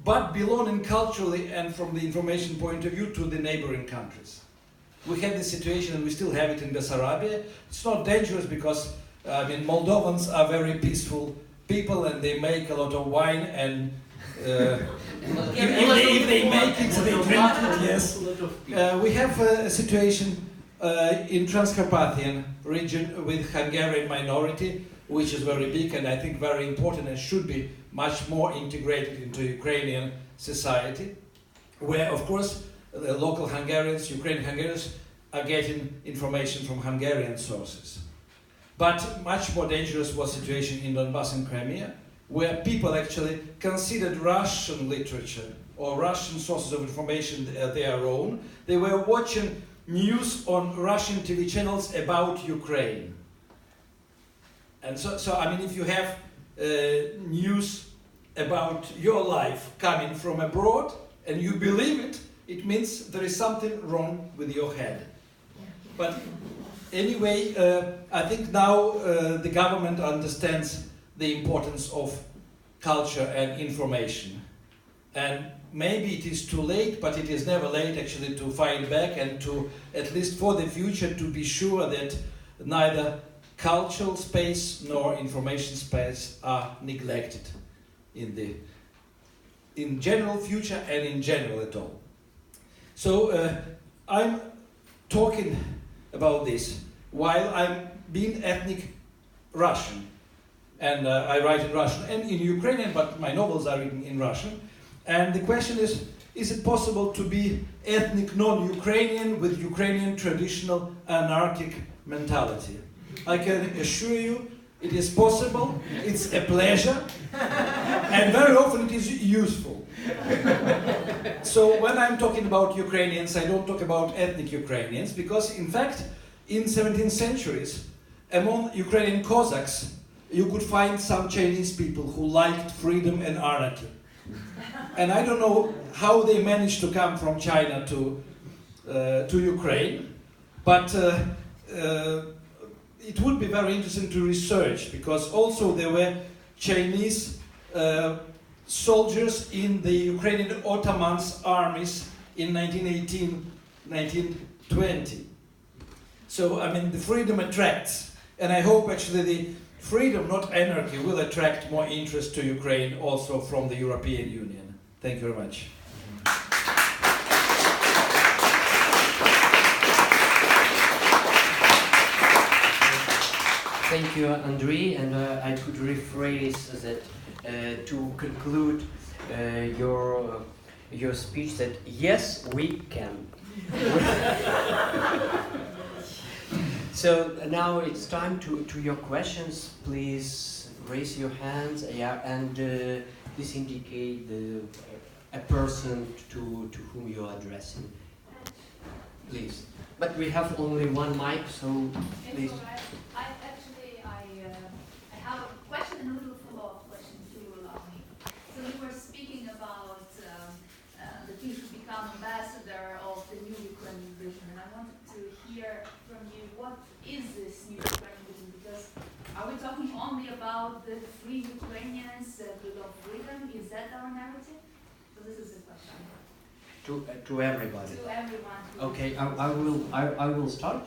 but belonging culturally and from the information point of view to the neighboring countries. We had this situation, and we still have it in Bessarabia. It's not dangerous because Moldovans are very peaceful people, and they make a lot of wine, and if they make it, they drink it. Yes. We have a situation in Transcarpathian region with Hungarian minority, which is very big and I think very important and should be much more integrated into Ukrainian society, where of course the local Hungarians, Ukrainian Hungarians, are getting information from Hungarian sources. But much more dangerous was the situation in Donbass and Crimea, where people actually considered Russian literature or Russian sources of information their own. They were watching news on Russian TV channels about Ukraine. And so I mean, if you have news about your life coming from abroad and you believe it, it means there is something wrong with your head. But anyway, I think now the government understands the importance of culture and information. And maybe it is too late, but it is never late actually to fight back and to, at least for the future, to be sure that neither cultural space nor information space are neglected in general future and in general at all. So I'm talking about this while I'm being ethnic Russian, and I write in Russian and in Ukrainian, but my novels are written in Russian. And the question is is it possible to be ethnic non-Ukrainian with Ukrainian traditional anarchic mentality? I can assure you it is possible, it's a pleasure, and very often it is useful. So when I'm talking about Ukrainians, I don't talk about ethnic Ukrainians, because in fact, in 17th centuries, among Ukrainian Cossacks, you could find some Chinese people who liked freedom and anarchy. And I don't know how they managed to come from China to Ukraine, but it would be very interesting to research, because also there were Chinese soldiers in the Ukrainian Ottoman's armies in 1918, 1920. So, I mean, the freedom attracts, and I hope actually the freedom, not anarchy, will attract more interest to Ukraine also from the European Union. Thank you very much. Thank you, Andrei, and I could rephrase that to conclude your speech that yes, we can. So now it's time to your questions. Please raise your hands, and please indicate a person to whom you are addressing. Please. But we have only one mic, so please. I have a question and a little follow-up question, if you will allow me. So you were speaking about that you should become ambassador of the new Ukrainian vision, and I wanted to hear from you, what is this new Ukrainian vision? Because are we talking only about the free Ukrainians who love freedom? Is that our narrative? So this is the question. To everybody. To everyone. Okay, I will start.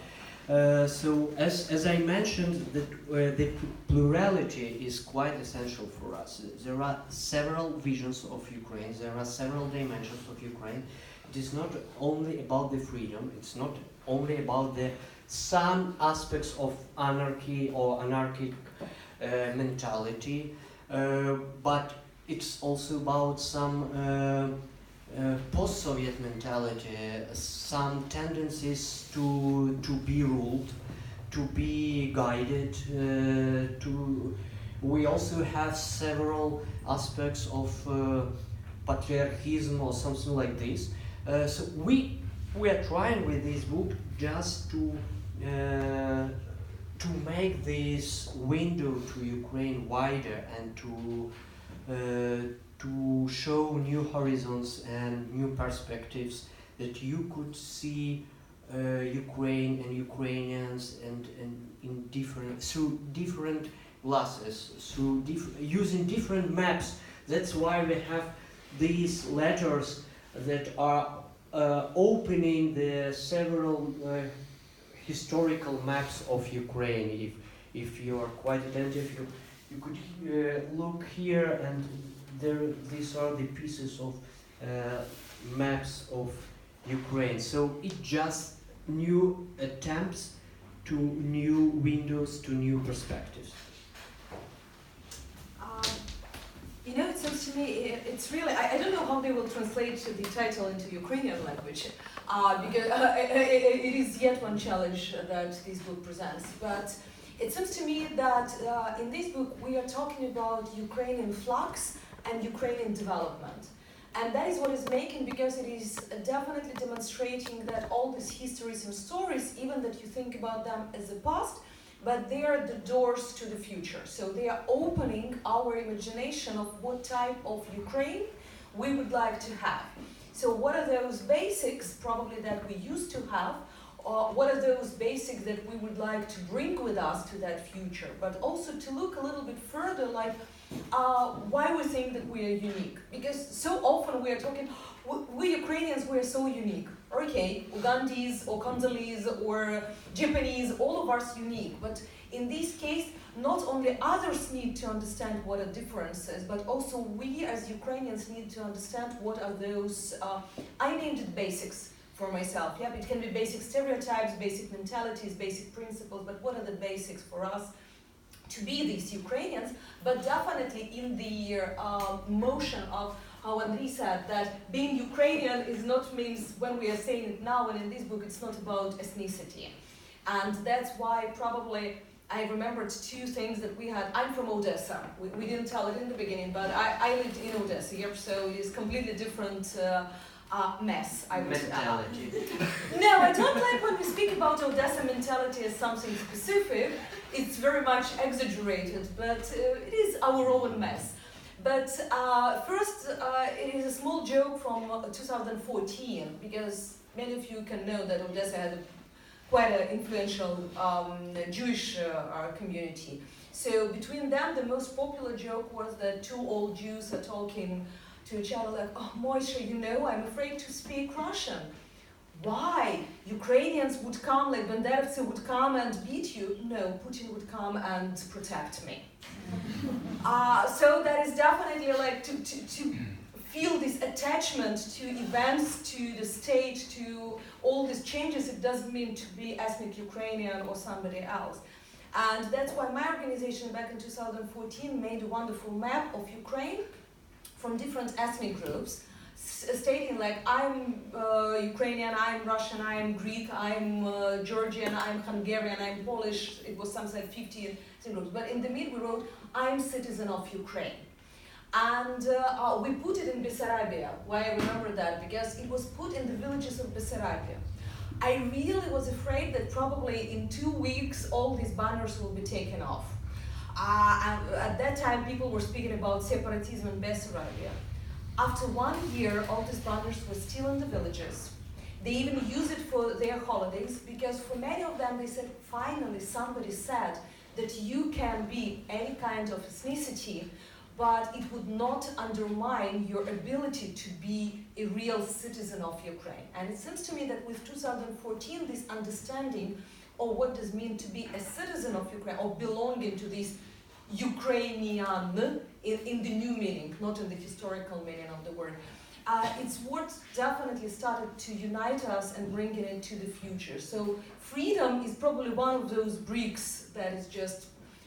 So as I mentioned, the plurality is quite essential for us. There are several visions of Ukraine. There are several dimensions of Ukraine. It is not only about the freedom. It's not only about some aspects of anarchy or anarchic mentality, but it's also about some post-Soviet mentality, some tendencies to be ruled, to be guided. We also have several aspects of patriarchism or something like this. So we are trying with this book just to make this window to Ukraine wider and to show new horizons and new perspectives, that you could see Ukraine and Ukrainians and in through different glasses, using different maps. That's why we have these letters that are opening the several historical maps of Ukraine. If you are quite attentive, you could look here, and these are the pieces of maps of Ukraine. So it just new attempts to new windows, to new perspectives. You know, it seems to me it's really, I don't know how they will translate the title into Ukrainian language, because it is yet one challenge that this book presents. But it seems to me that in this book we are talking about Ukrainian flux and Ukrainian development. And that is what is making, because it is definitely demonstrating that all these histories and stories, even that you think about them as the past, but they are the doors to the future. So they are opening our imagination of what type of Ukraine we would like to have. So what are those basics probably that we used to have, or what are those basics that we would like to bring with us to that future, but also to look a little bit further, like why we think that we are unique. Because so often we are talking, we Ukrainians, we are so unique. Okay, Ugandese or Congolese or Japanese, all of us unique. But in this case, not only others need to understand what are differences, but also we as Ukrainians need to understand what are those, I named it basics for myself. Yeah, it can be basic stereotypes, basic mentalities, basic principles, but what are the basics for us to be these Ukrainians, but definitely in the motion of how Andriy said that being Ukrainian is not means, when we are saying it now and in this book, it's not about ethnicity. And that's why probably I remembered two things that we had. I'm from Odessa. We didn't tell it in the beginning, but I lived in Odessa here, so it's completely different mess, I would say. Mentality. No, I don't like when we speak about Odessa mentality as something specific. It's very much exaggerated, but it is our own mess. But first, it is a small joke from 2014, because many of you can know that Odessa had quite an influential Jewish community. So between them, the most popular joke was that two old Jews are talking to each other like, oh, Moishe, you know, I'm afraid to speak Russian. Why? Ukrainians would come, like Banderovцы would come and beat you. No, Putin would come and protect me. So that is definitely like to feel this attachment to events, to the state, to all these changes. It doesn't mean to be ethnic Ukrainian or somebody else. And that's why my organization back in 2014 made a wonderful map of Ukraine from different ethnic groups, stating like, I'm Ukrainian, I'm Russian, I'm Greek, I'm Georgian, I'm Hungarian, I'm Polish. It was something like 50 groups. But in the middle we wrote, I'm citizen of Ukraine. And we put it in Bessarabia. Why I remember that? Because it was put in the villages of Bessarabia. I really was afraid that probably in 2 weeks all these banners will be taken off. And at that time people were speaking about separatism in Bessarabia. After 1 year, all these banners were still in the villages. They even used it for their holidays, because for many of them they said, finally somebody said that you can be any kind of ethnicity, but it would not undermine your ability to be a real citizen of Ukraine. And it seems to me that with 2014, this understanding of what does it mean to be a citizen of Ukraine, or belonging to this Ukrainian in the new meaning, not in the historical meaning of the word, it's what definitely started to unite us and bring it into the future. So freedom is probably one of those bricks that is just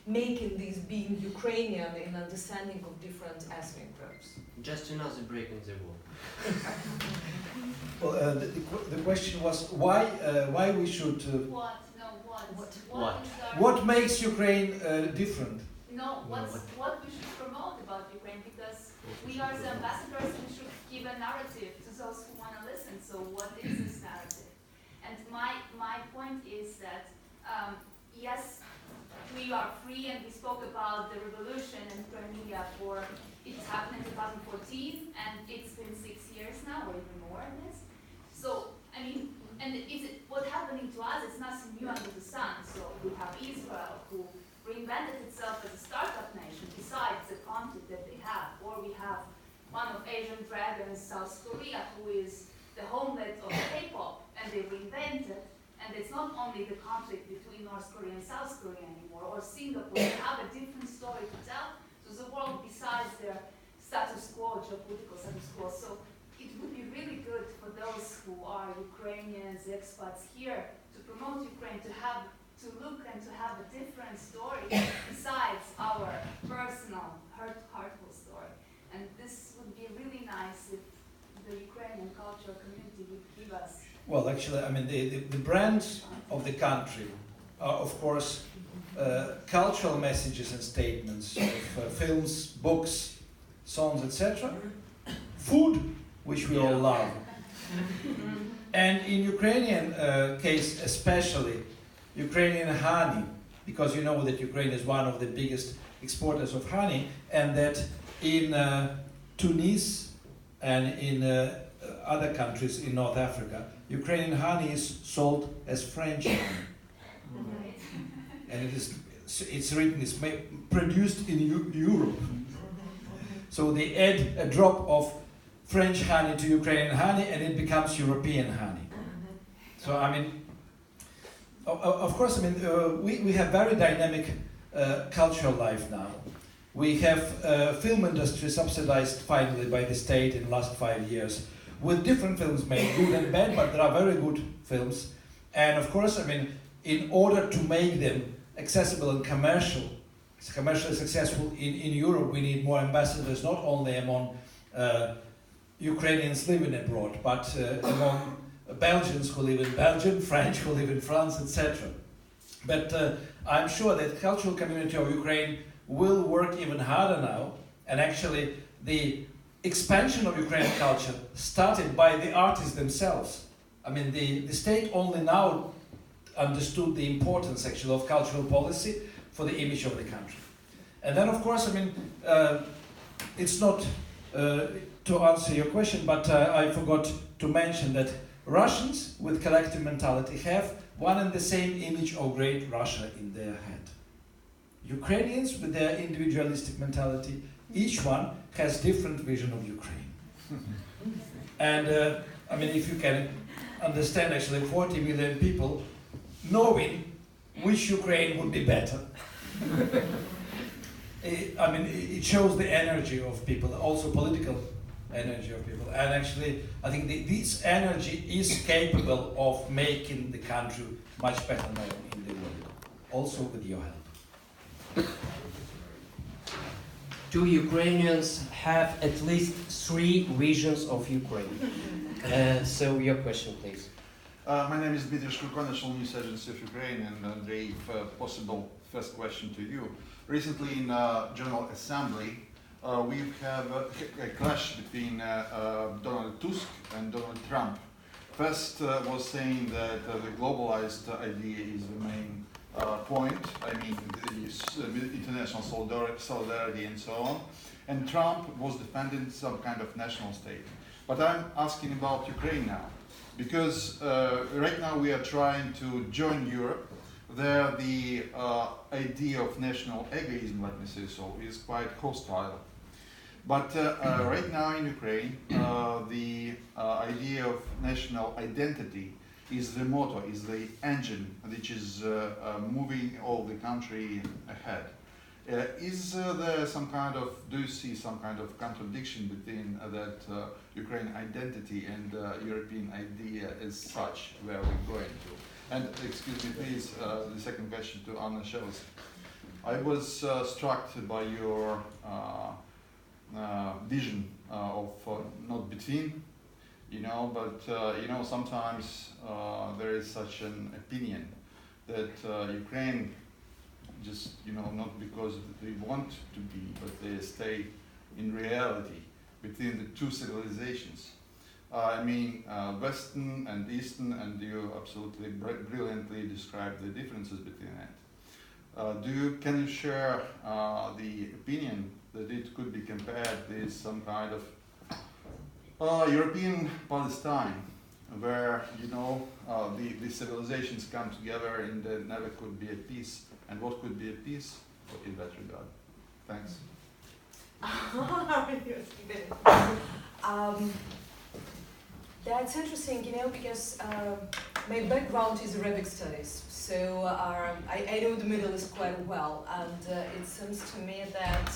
making this being Ukrainian in understanding of different ethnic groups. Just another break in the wall. Well, the question was why we should. What? No, what? What? Is our- What makes Ukraine different? No, what we should promote about Ukraine, because we are the ambassadors, we should give a narrative to those who want to listen. So what is this narrative? And my point is that, yes, we are free, and we spoke about the revolution in Crimea it happened in 2014, and it's been 6 years now, or even more than this. So, I mean, and what's happening to us, it's nothing new under the sun. So we have Israel, who reinvented itself as a startup nation, besides the conflict that they have. Or we have one of Asian dragons, South Korea, who is the homeland of K-pop, and they reinvented. And it's not only the conflict between North Korea and South Korea anymore, or Singapore. They have a different story to tell to the world besides their status quo, geopolitical status quo. So it would be really good for those who are Ukrainians, expats here, to promote Ukraine, to look and to have a different story besides our personal, hurtful story. And this would be really nice if the Ukrainian cultural community would give us. Well, actually, I mean, the brands of the country are, of course, cultural messages and statements of films, books, songs, etc. Food, which we all love. And in Ukrainian case especially, Ukrainian honey, because you know that Ukraine is one of the biggest exporters of honey, and that in Tunis and in other countries in North Africa, Ukrainian honey is sold as French honey. And it's written, it's produced in Europe. So they add a drop of French honey to Ukrainian honey, and it becomes European honey. So I mean, of course, I mean, we have very dynamic cultural life now. We have film industry subsidized finally by the state in the last 5 years, with different films made, good and bad, but there are very good films. And of course, I mean, in order to make them accessible and commercially successful in Europe, we need more ambassadors, not only among Ukrainians living abroad, but among Belgians who live in Belgium, French who live in France, etc. But I'm sure that cultural community of Ukraine will work even harder now, and actually the expansion of Ukrainian culture started by the artists themselves. I mean, the state only now understood the importance actually of cultural policy for the image of the country. And then of course, I mean, it's not to answer your question, but I forgot to mention that Russians with collective mentality have one and the same image of great Russia in their head. Ukrainians with their individualistic mentality, each one has different vision of Ukraine. And I mean, if you can understand actually 40 million people knowing which Ukraine would be better. I mean, it shows the energy of people, also political energy of people. And actually, I think this energy is capable of making the country much better known in the world, also with your help. Do Ukrainians have at least 3 visions of Ukraine? So your question, please. My name is Dmitry Shkurko, National News Agency of Ukraine, and Andrei, if possible, first question to you. Recently in General Assembly, we have a clash between Donald Tusk and Donald Trump. First was saying that the globalized idea is the main point, I mean the international solidarity and so on, and Trump was defending some kind of national state. But I'm asking about Ukraine now, because right now we are trying to join Europe. There the idea of national egoism, let me say so, is quite hostile. But right now in Ukraine, the idea of national identity is the motor, is the engine which is moving all the country ahead. Is there some kind of, do you see some kind of contradiction between that Ukraine identity and European idea as such, where we're going to? And excuse me please, the second question to Anna Shells. I was struck by your vision of not between, you know, but you know, sometimes there is such an opinion that Ukraine just, you know, not because they want to be, but they stay in reality between the two civilizations. I mean, Western and Eastern, and you absolutely brilliantly described the differences between it. Can you share the opinion that it could be compared with some kind of European Palestine, where, you know, the civilizations come together and there never could be a peace? And what could be a peace in that regard? Thanks. That's interesting, you know, because my background is Arabic studies, so I know the Middle East quite well, and it seems to me that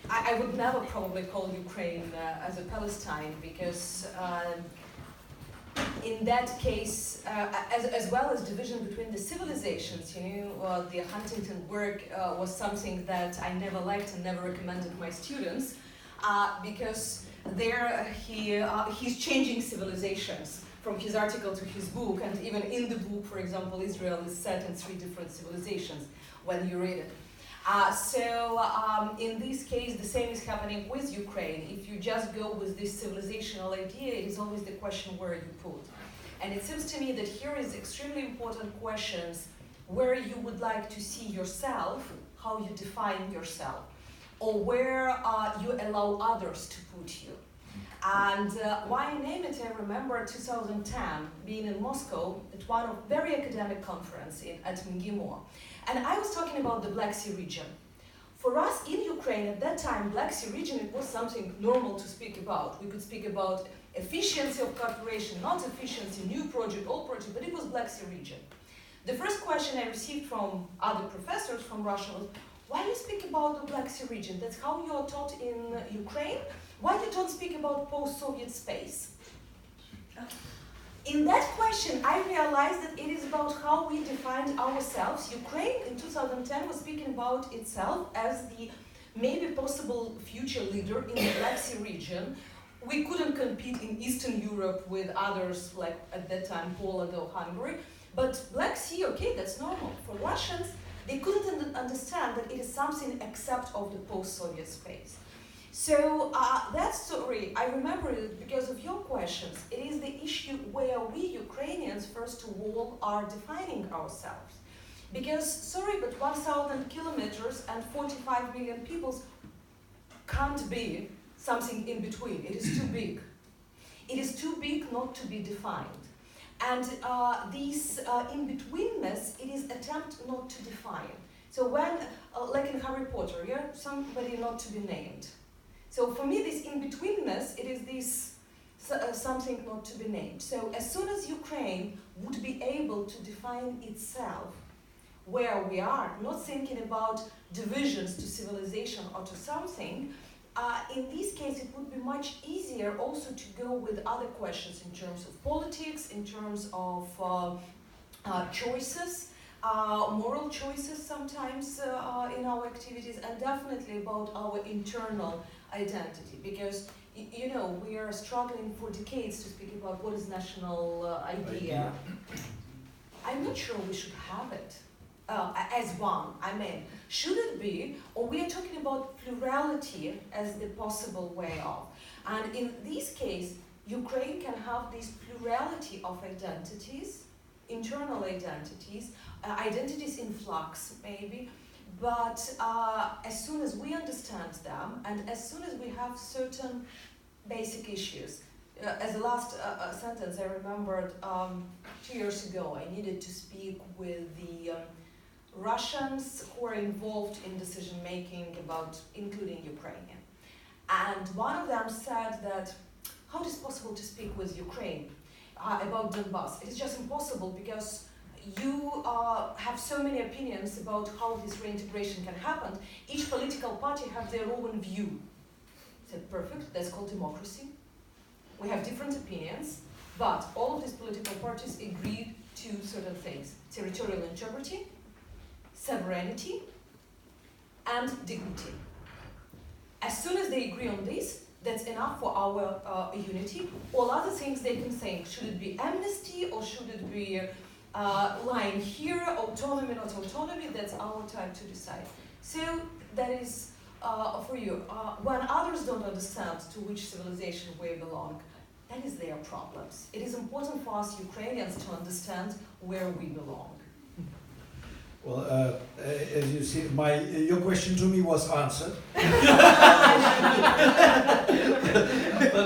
I would never probably call Ukraine as a Palestine, because in that case, as well as division between the civilizations, you know, the Huntington work was something that I never liked and never recommended my students, because there he's changing civilizations from his article to his book, and even in the book, for example, Israel is set in 3 different civilizations when you read it. In this case, the same is happening with Ukraine. If you just go with this civilizational idea, it is always the question where you put. And it seems to me that here is extremely important questions where you would like to see yourself, how you define yourself, or where you allow others to put you. And why I name it, I remember 2010, being in Moscow at one of very academic conference at MGIMO. And I was talking about the Black Sea region. For us in Ukraine at that time, Black Sea region, it was something normal to speak about. We could speak about efficiency of cooperation, not efficiency, new project, old project, but it was Black Sea region. The first question I received from other professors from Russia was, why do you speak about the Black Sea region? That's how you are taught in Ukraine? Why you don't speak about post-Soviet space? In that question, I realized that it is about how we defined ourselves. Ukraine in 2010 was speaking about itself as the maybe possible future leader in the Black Sea region. We couldn't compete in Eastern Europe with others like at that time Poland or Hungary, but Black Sea, okay, that's normal. For Russians, they couldn't understand that it is something except of the post-Soviet space. So that story, I remember it because of your questions. It is the issue where we Ukrainians, first of all, are defining ourselves. Because, sorry, but 1,000 kilometers and 45 million people can't be something in between. It is too big. It is too big not to be defined. And this in-betweenness, it is attempt not to define. So when, like in Harry Potter, yeah, somebody not to be named. So for me, this in-betweenness, it is this something not to be named. So as soon as Ukraine would be able to define itself where we are, not thinking about divisions to civilization or to something, in this case, it would be much easier also to go with other questions in terms of politics, in terms of choices, moral choices sometimes in our activities, and definitely about our internal identity. Because, you know, we are struggling for decades to speak about what is national idea. I'm not sure we should have it. As one, I mean, should it be, or we are talking about plurality as the possible way of. And in this case, Ukraine can have this plurality of identities, internal identities, identities in flux maybe, but as soon as we understand them, and as soon as we have certain basic issues, as a last sentence, I remembered 2 years ago, I needed to speak with the Russians who are involved in decision-making about including Ukraine. And one of them said that, how it is possible to speak with Ukraine about Donbass? It is just impossible because you have so many opinions about how this reintegration can happen. Each political party has their own view. I said, perfect, that's called democracy. We have different opinions, but all of these political parties agreed to certain things. Territorial integrity, sovereignty, and dignity. As soon as they agree on this, that's enough for our unity. All other things they can think, should it be amnesty or should it be lying here, autonomy, not autonomy, that's our time to decide. So that is for you. When others don't understand to which civilization we belong, that is their problems. It is important for us Ukrainians to understand where we belong. Well, as you see, your question to me was answered.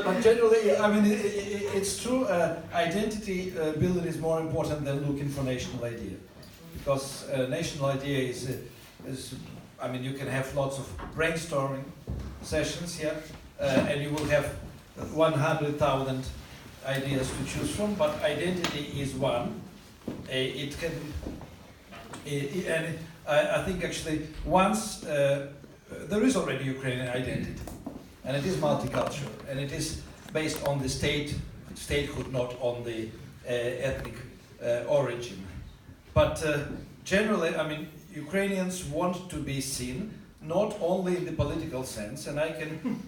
but generally, I mean, it's true. Identity building is more important than looking for national idea, because national idea is, I mean, you can have lots of brainstorming sessions here, and you will have 100,000 ideas to choose from. But identity is one. It can. And I think actually once there is already Ukrainian identity, and it is multicultural, and it is based on the statehood, not on the ethnic origin. But generally, I mean, Ukrainians want to be seen not only in the political sense, and I can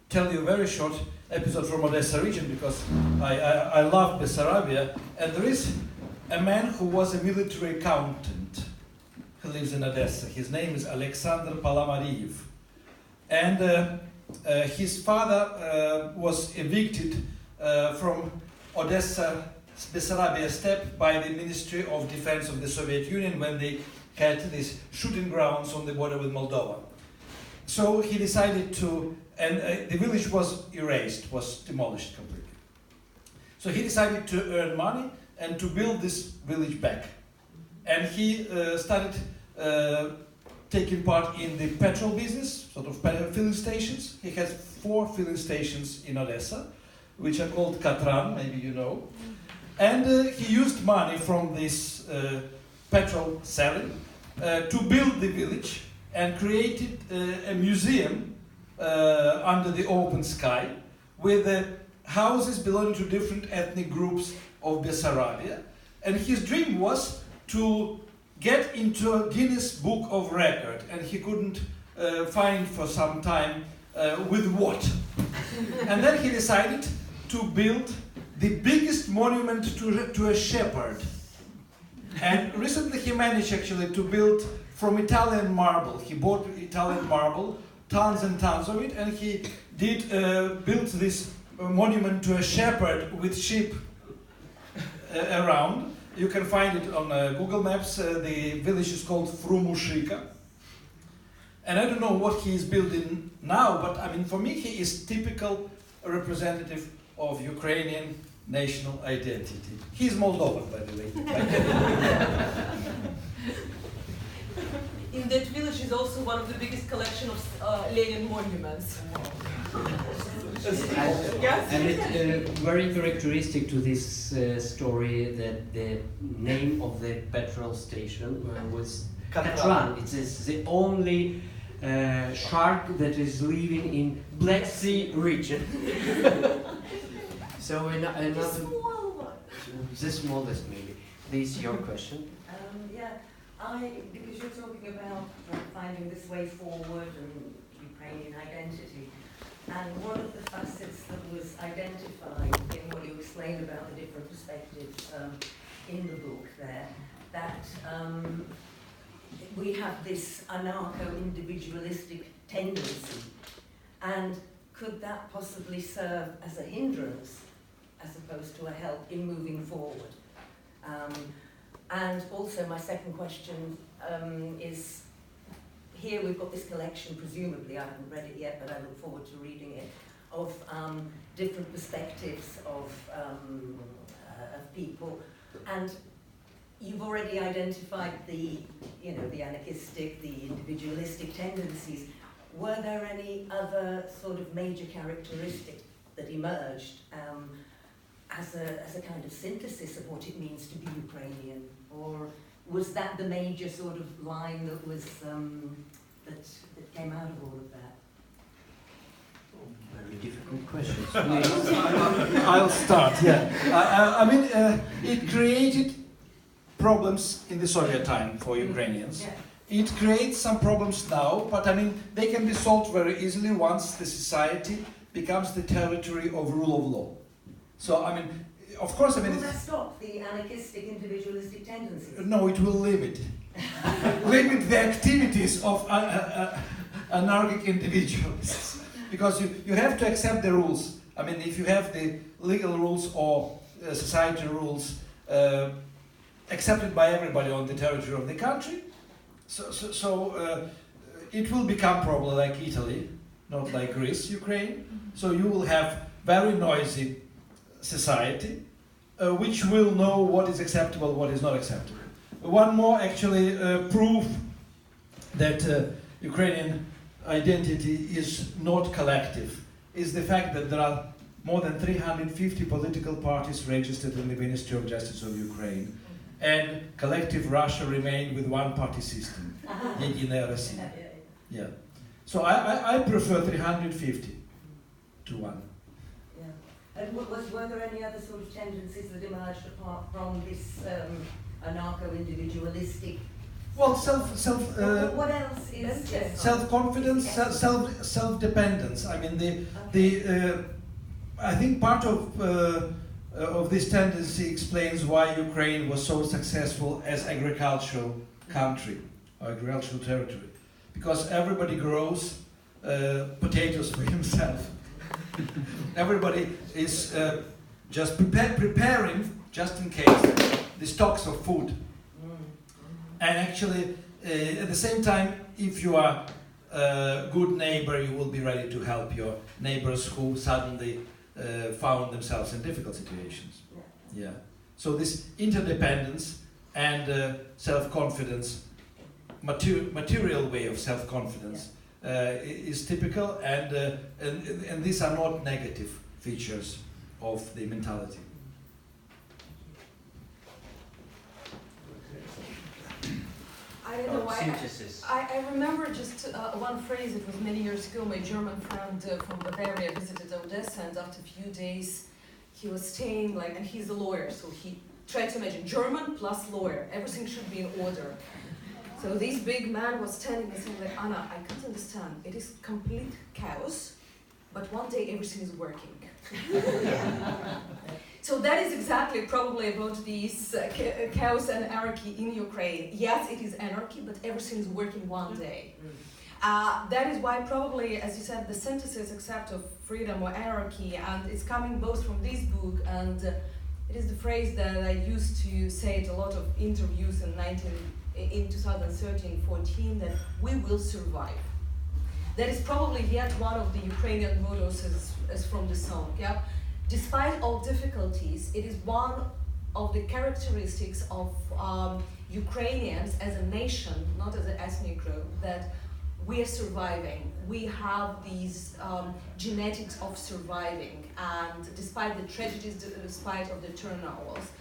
tell you a very short episode from Odessa region because I love Bessarabia, and there is a man who was a military accountant who lives in Odessa. His name is Alexander Palamariev. And his father was evicted from Odessa, Bessarabia steppe by the Ministry of Defense of the Soviet Union when they had these shooting grounds on the border with Moldova. So he decided to, and the village was erased, was demolished completely. So he decided to earn money and to build this village back. And he started taking part in the petrol business, sort of filling stations. He has 4 filling stations in Odessa, which are called Katran, maybe you know. And he used money from this petrol selling to build the village and created a museum under the open sky with houses belonging to different ethnic groups of Bessarabia, and his dream was to get into a Guinness Book of Record, and he couldn't find for some time with what. And then he decided to build the biggest monument to a shepherd. And recently he managed actually to build from Italian marble. He bought Italian marble, tons and tons of it, and he did build this monument to a shepherd with sheep around. You can find it on Google Maps. The village is called Frumushika. And I don't know what he is building now, but I mean, for me, he is typical representative of Ukrainian national identity. He's Moldovan, by the way. In that village is also one of the biggest collection of Lenin monuments. And it's very characteristic to this story that the name of the petrol station was Katran. It is the only shark that is living in Black Sea region. So another, the smallest maybe. This is your question. Because you're talking about finding this way forward and Ukrainian identity, and one of the facets that was identified in what you explained about the different perspectives in the book there, that we have this anarcho-individualistic tendency, and could that possibly serve as a hindrance as opposed to a help in moving forward? And also my second question is, here we've got this collection, presumably, I haven't read it yet, but I look forward to reading it, of different perspectives of people. And you've already identified the anarchistic, the individualistic tendencies. Were there any other sort of major characteristics that emerged as a kind of synthesis of what it means to be Ukrainian, or was that the major sort of line that was that came out of all of that? Very difficult questions. I'll start. Yeah, I mean, it created problems in the Soviet time for Ukrainians. Yeah. It creates some problems now, but I mean, they can be solved very easily once the society becomes the territory of rule of law. So, I mean, of course, I mean... Will that stop the anarchistic, individualistic tendencies? No, it will limit. Limit the activities of anarchic individualists. Because you have to accept the rules. I mean, if you have the legal rules or society rules accepted by everybody on the territory of the country, so it will become probably like Italy, not like Greece, Ukraine. So you will have very noisy society, which will know what is acceptable, what is not acceptable. One more actually proof that Ukrainian identity is not collective is the fact that there are more than 350 political parties registered in the Ministry of Justice of Ukraine, and collective Russia remained with one-party system, Единая Россия. Yeah. So I prefer 350 to 1. And were there any other sort of tendencies that emerged apart from this anarcho-individualistic? Well, what else is self-confidence, self-dependence. I mean, I think part of this tendency explains why Ukraine was so successful as agricultural country or agricultural territory, because everybody grows potatoes for himself. Everybody is just preparing, just in case, the stocks of food. And actually, at the same time, if you are a good neighbor, you will be ready to help your neighbors who suddenly found themselves in difficult situations. Yeah. So this interdependence and self-confidence, material way of self-confidence, is typical, and these are not negative features of the mentality. I don't know why. Synthesis. I remember just one phrase. It was many years ago. My German friend from Bavaria visited Odessa, and after a few days, he was staying and he's a lawyer, so he tried to imagine German plus lawyer. Everything should be in order. So this big man was standing and saying like, Anna, I can't understand. It is complete chaos, but one day everything is working. So that is exactly probably about this chaos and anarchy in Ukraine. Yes, it is anarchy, but everything is working one day. That is why probably, as you said, the synthesis except of freedom or anarchy, and it's coming both from this book, and it is the phrase that I used to say at a lot of interviews in 2013-14, that we will survive. That is probably yet one of the Ukrainian mottos as from the song. Yeah? Despite all difficulties, it is one of the characteristics of Ukrainians as a nation, not as an ethnic group, that we are surviving. We have these genetics of surviving, and despite the tragedies, despite of the turnovers.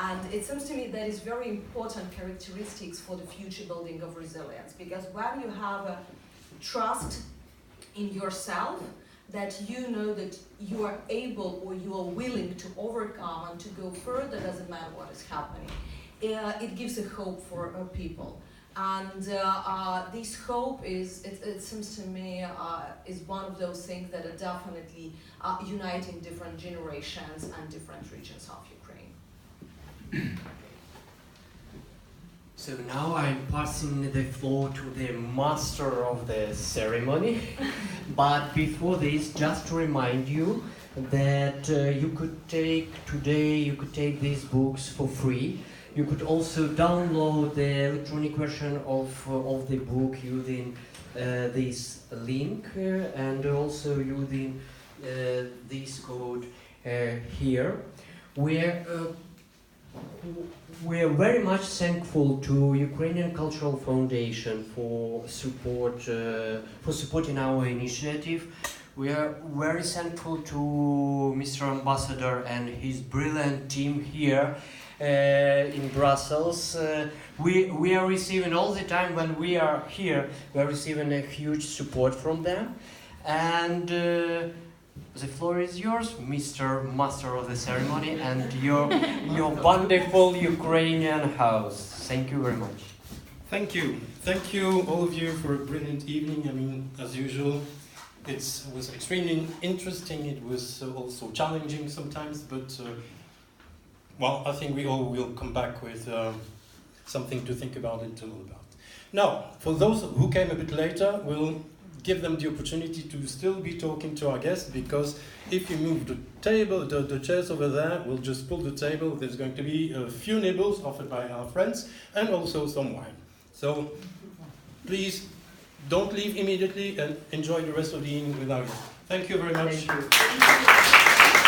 And it seems to me that is very important characteristics for the future building of resilience, because when you have a trust in yourself, that you know that you are able or you are willing to overcome and to go further, doesn't matter what is happening. It gives a hope for people. And this hope is, it seems to me, is one of those things that are definitely uniting different generations and different regions of Ukraine. So now I'm passing the floor to the master of the ceremony. But before this, just to remind you that you could take these books for free. You could also download the electronic version of the book using this link and also using this code here. We're very much thankful to Ukrainian Cultural Foundation for supporting our initiative. We are very thankful to Mr. Ambassador and his brilliant team here in Brussels. We are receiving all the time when we are here, we are receiving a huge support from them. And the floor is yours, Mr. Master of the Ceremony, and your wonderful Ukrainian house. Thank you very much. Thank you. Thank you, all of you, for a brilliant evening. I mean, as usual, it was extremely interesting. It was also challenging sometimes, but well, I think we all will come back with something to think about and to know about. Now, for those who came a bit later, we'll give them the opportunity to still be talking to our guests, because if you move the table, the chairs over there, we'll just pull the table. There's going to be a few nibbles offered by our friends and also some wine. So please don't leave immediately and enjoy the rest of the evening with our guests. Thank you very much. Thank you.